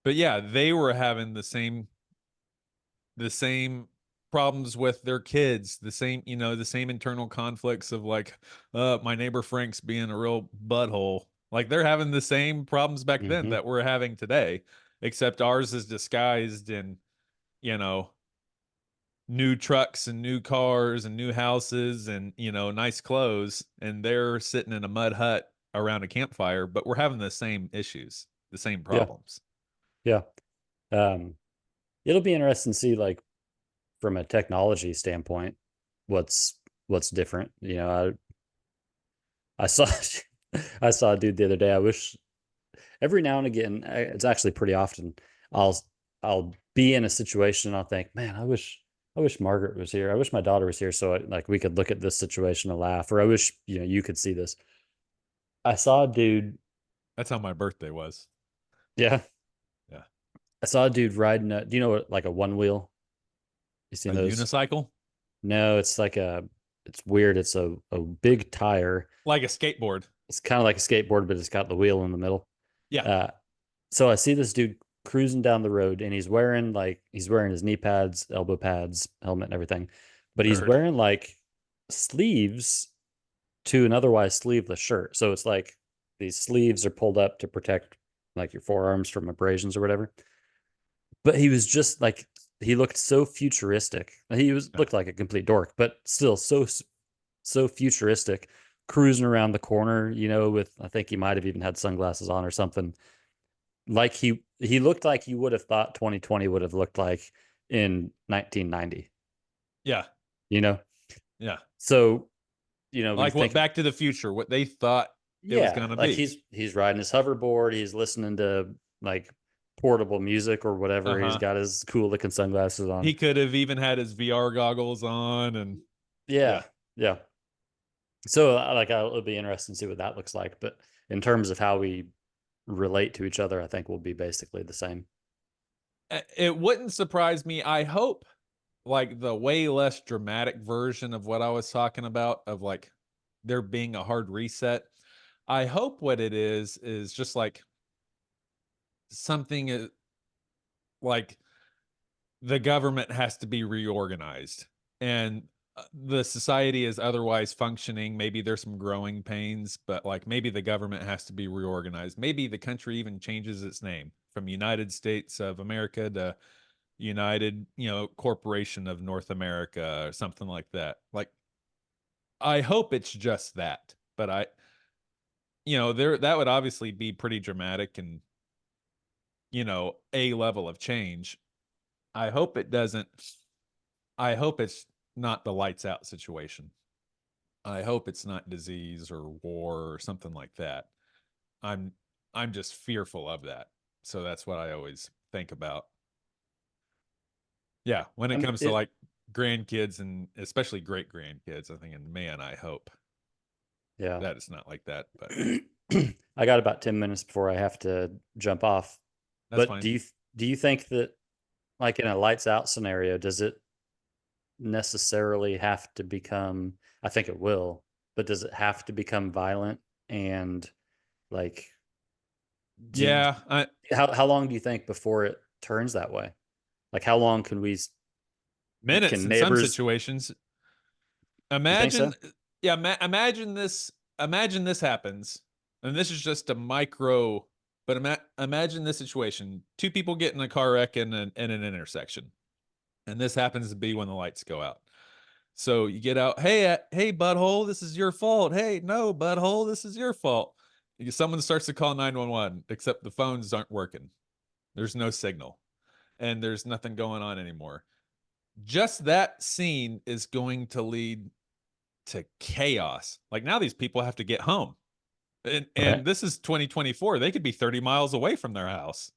But yeah, they were having the same problems with their kids, the same internal conflicts of like, my neighbor Frank's being a real butthole. Like they're having the same problems back then Hmm. that we're having today, except ours is disguised in, you know, new trucks and new cars and new houses and, nice clothes. And they're sitting in a mud hut around a campfire, but we're having the same issues, the same Yeah. problems. Yeah. Um, it'll be interesting to see like from a technology standpoint what's different. I saw I saw a dude the other day. I wish every now and again, it's actually pretty often, I'll I'll be in a situation and I'll think, man, I wish Margaret was here. I wish my daughter was here so like we could look at this situation and laugh. Or I wish, you could see this. I saw a dude. That's how my birthday was. Yeah. Yeah. I saw a dude riding do you know what, like a one wheel? You A seen those? unicycle? No, it's weird. It's a big tire. Like a skateboard. It's kind of like a skateboard, but it's got the wheel in the middle. Yeah. So I see this dude cruising down the road and he's wearing his knee pads, elbow pads, helmet and everything. But he's Nerd. wearing like sleeves to an otherwise sleeveless shirt. So it's like these sleeves are pulled up to protect like your forearms from abrasions or whatever. But he was just like he looked so futuristic. He looked like a complete dork, but still so futuristic, cruising around the corner, with I think he might have even had sunglasses on or something. Like he looked like you would have thought 2020 would have looked like in 1990. Yeah. Yeah. So, when like you think, Back to the Future, what they thought it was going to like be. he's riding his hoverboard, he's listening to like portable music or whatever. He's got his cool looking sunglasses on. He could have even had his VR goggles on and yeah. So like it'll be interesting to see what that looks like. But in terms of how we relate to each other, I think will be basically the same. It wouldn't surprise me. I hope like the way less dramatic version of what I was talking about of like there being a hard reset. I hope what it is just like something like the government has to be reorganized and the society is otherwise functioning. Maybe there's some growing pains, but like maybe the government has to be reorganized. Maybe the country even changes its name from United States of America to United, Corporation of North America or something like that. Like, I hope it's just that, but that would obviously be pretty dramatic and, a level of change. I hope it doesn't. I hope it's not the lights out situation. I hope it's not disease or war or something like that. I'm just fearful of that. So that's what I always think about. Yeah, when it comes to like grandkids and especially great grandkids, I'm thinking, man, I hope that it's not like that. But I got about 10 minutes before I have to jump off. That's but fine. do you think that like in a lights out scenario, does it necessarily have to become, I think it will, but does it have to become violent and like how long do you think before it turns that way? Like how long can we minutes in some situations. Imagine so? Imagine this happens, and this is just a micro, but imagine this situation. Two people get in a car wreck in an intersection, and this happens to be when the lights go out. So you get out, hey butthole, this is your fault. Hey, no, butthole, this is your fault. Someone starts to call 911, except the phones aren't working. There's no signal, and there's nothing going on anymore. Just that scene is going to lead to chaos. Like now these people have to get home. And this is 2024. They could be 30 miles away from their house.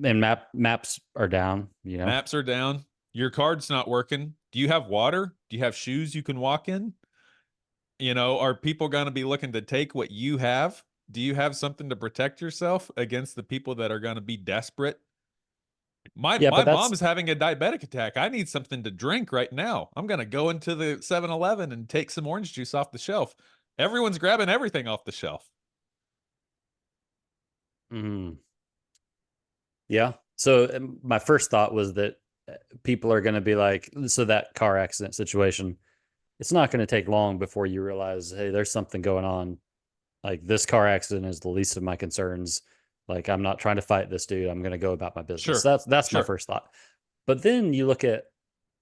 And maps are down, Maps are down. Your card's not working. Do you have water? Do you have shoes you can walk in? Are people going to be looking to take what you have? Do you have something to protect yourself against the people that are going to be desperate? My mom is having a diabetic attack. I need something to drink right now. I'm going to go into the 7-Eleven and take some orange juice off the shelf. Everyone's grabbing everything off the shelf. Yeah. So my first thought was that people are going to be like, so that car accident situation, it's not going to take long before you realize, hey, there's something going on. Like this car accident is the least of my concerns. Like I'm not trying to fight this dude. I'm going to go about my business. Sure. That's my first thought. But then you look at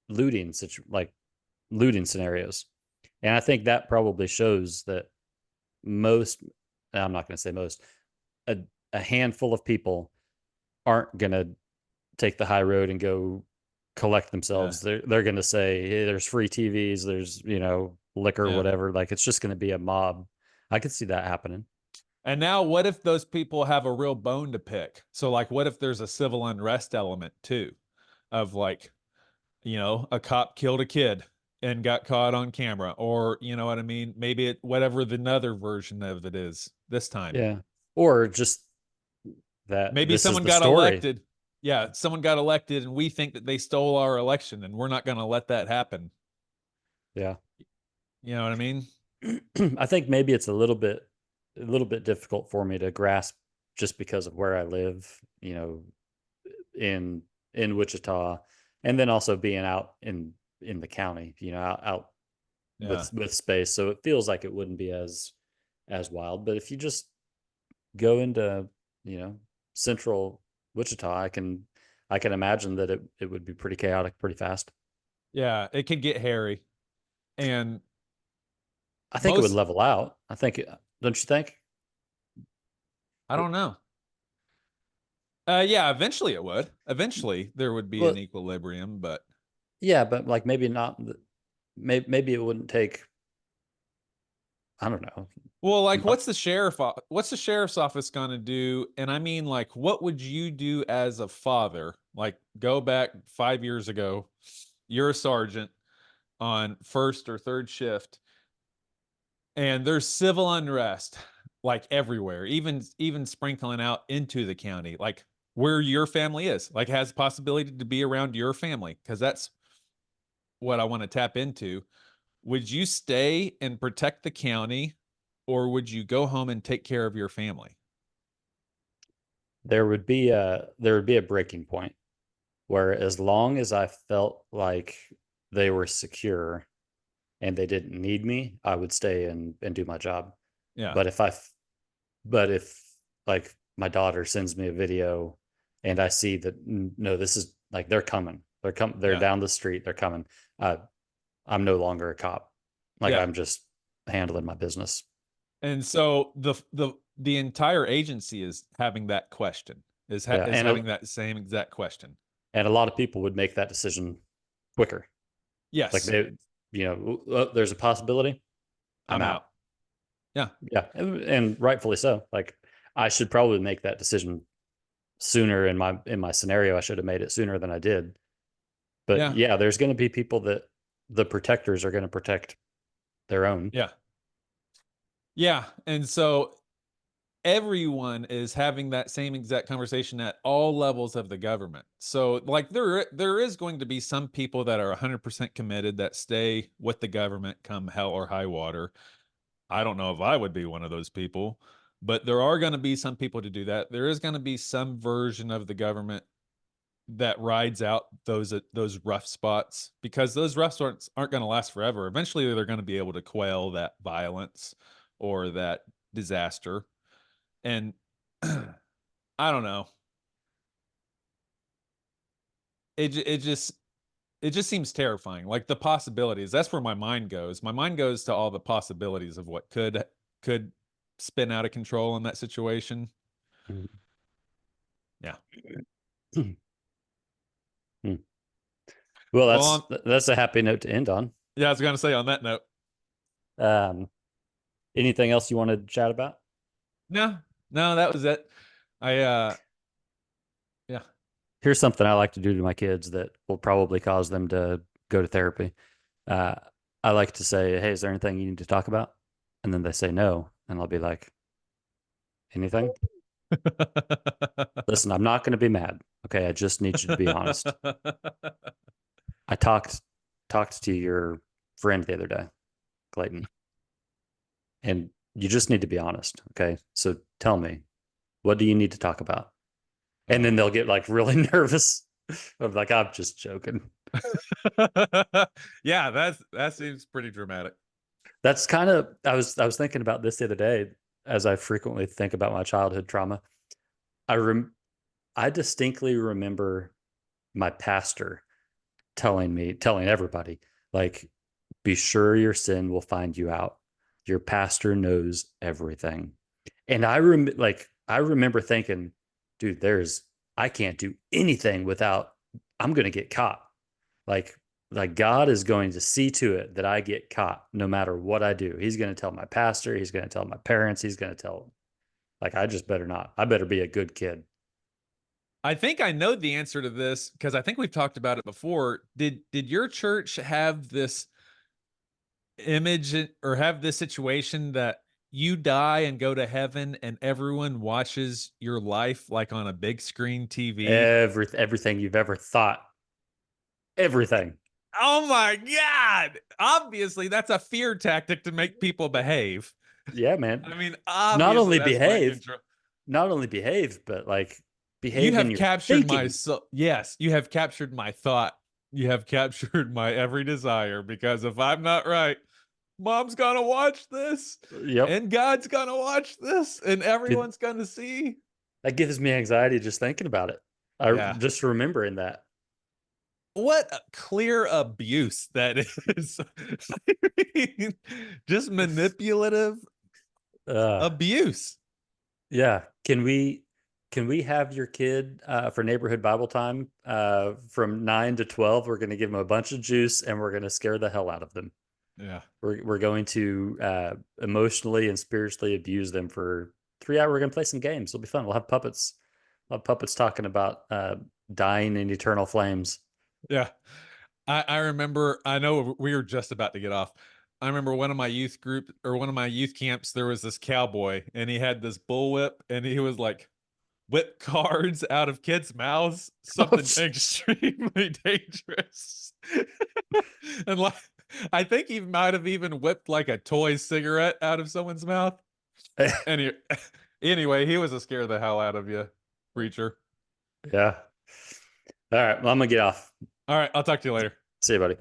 looting scenarios. And I think that probably shows that I'm not going to say most, a handful of people aren't going to take the high road and go collect themselves. They're going to say, hey, there's free TVs, there's, liquor, whatever. Like it's just going to be a mob. I could see that happening. And now what if those people have a real bone to pick? So like, what if there's a civil unrest element too, of like, a cop killed a kid and got caught on camera, or you know what I mean? Maybe whatever the another version of it is this time. Yeah. Or just that Maybe this is someone the got story. elected. Yeah, someone got elected and we think that they stole our election and we're not going to let that happen. Yeah. You know what I mean? I think maybe it's a little bit difficult for me to grasp just because of where I live, in Wichita, and then also being out in the county, out Yeah. with space. So it feels like it wouldn't be as wild. But if you just go into, central Wichita, I can imagine that it would be pretty chaotic pretty fast. Yeah, it could get hairy. And I think it would level out. Don't you think? I don't know. Yeah, eventually it would. Eventually there would be an Well, equilibrium, but yeah, but like maybe not. Maybe it wouldn't take. I don't know. well, like what's the sheriff's office going to do? And I mean, like, what would you do as a father? Like, go back 5 years ago, you're a sergeant on first or third shift, and there's civil unrest like everywhere, even sprinkling out into the county, like where your family is, like has possibility to be around your family, because that's what I want to tap into. Would you stay and protect the county, or would you go home and take care of your family? There would be a breaking point where, as long as I felt like they were secure and they didn't need me, I would stay and do my job. Yeah. But if like my daughter sends me a video and I see that no, this is like they're coming, they're Yeah. down the street, they're coming. I'm no longer a cop. Like, Yeah. I'm just handling my business. And so the entire agency is having that question, is Yeah, having that same exact question. and a lot of people would make that decision quicker. Like, Yes. there's a possibility. I'm out. Yeah. Yeah, and rightfully so. Like, I should probably make that decision sooner in my scenario. I should have made it sooner than I did. But yeah, there's going to be people that the protectors are going to protect their own. Yeah. Yeah. And so everyone is having that same exact conversation at all levels of the government. So like there is going to be some people that are 100% committed that stay with the government come hell or high water. I don't know if I would be one of those people, but there are going to be some people to do that. There is going to be some version of the government that rides out those rough spots, because those rough spots aren't going to last forever. Eventually they're going to be able to quell that violence or that disaster. And I don't know. It just seems terrifying. Like the possibilities. That's where my mind goes. My mind goes to all the possibilities of what could spin out of control in that situation. Yeah. Well, that's a happy note to end on. Yeah, I was gonna say on that note. Anything else you want to chat about? No, that was it. Yeah. Here's something I like to do to my kids that will probably cause them to go to therapy. I like to say, "Hey, is there anything you need to talk about?" And then they say no, and I'll be like, "Anything?" Listen, I'm not going to be mad. Okay, I just need you to be honest. I talked to your friend the other day, Clayton, and you just need to be honest. Okay, so tell me, what do you need to talk about? And then they'll get like really nervous. I'm like, I'm just joking. Yeah, that seems pretty dramatic. That's kind of, I was thinking about this the other day, as I frequently think about my childhood trauma. I distinctly remember my pastor telling everybody, like, be sure your sin will find you out. Your pastor knows everything. And I remember thinking, dude, I can't do anything without, I'm going to get caught. Like God is going to see to it that I get caught no matter what I do. He's going to tell my pastor. He's going to tell my parents. He's going to tell Like, I just better not. I better be a good kid. I think I know the answer to this because I think we've talked about it before. Did your church have this image or have this situation that you die and go to heaven and everyone watches your life like on a big screen TV? Everything you've ever thought. Everything. Oh my God. Obviously, that's a fear tactic to make people behave. Yeah, man. I mean, Not obviously only that's mind behave, control. not only behave, but like You behave in have your captured my thinking. soul. Yes, you have captured my thought. You have captured my every desire because if I'm not right, mom's gonna watch this Yep. and God's gonna watch this and everyone's gonna see. That gives me anxiety just thinking about it. Yeah. Just remembering that. What a clear abuse that is. I mean, just manipulative Uh, abuse. yeah. Can we have your kid for neighborhood Bible time from 9 to 12? We're going to give them a bunch of juice and we're going to scare the hell out of them. Yeah. We're going to emotionally and spiritually abuse them for 3 hours. We're going to play some games. It'll be fun. We'll have puppets. We'll have puppets talking about dying in eternal flames. Yeah. I remember, I know we were just about to get off. I remember one of my youth camps, there was this cowboy and he had this bullwhip and he was like whip cards out of kids' mouths, something extremely dangerous. And like, I think he might have even whipped like a toy cigarette out of someone's mouth. Anyway, he was a scare the hell out of you, preacher. Yeah. All right. Well, I'm going to get off. All right. I'll talk to you later. See you, buddy.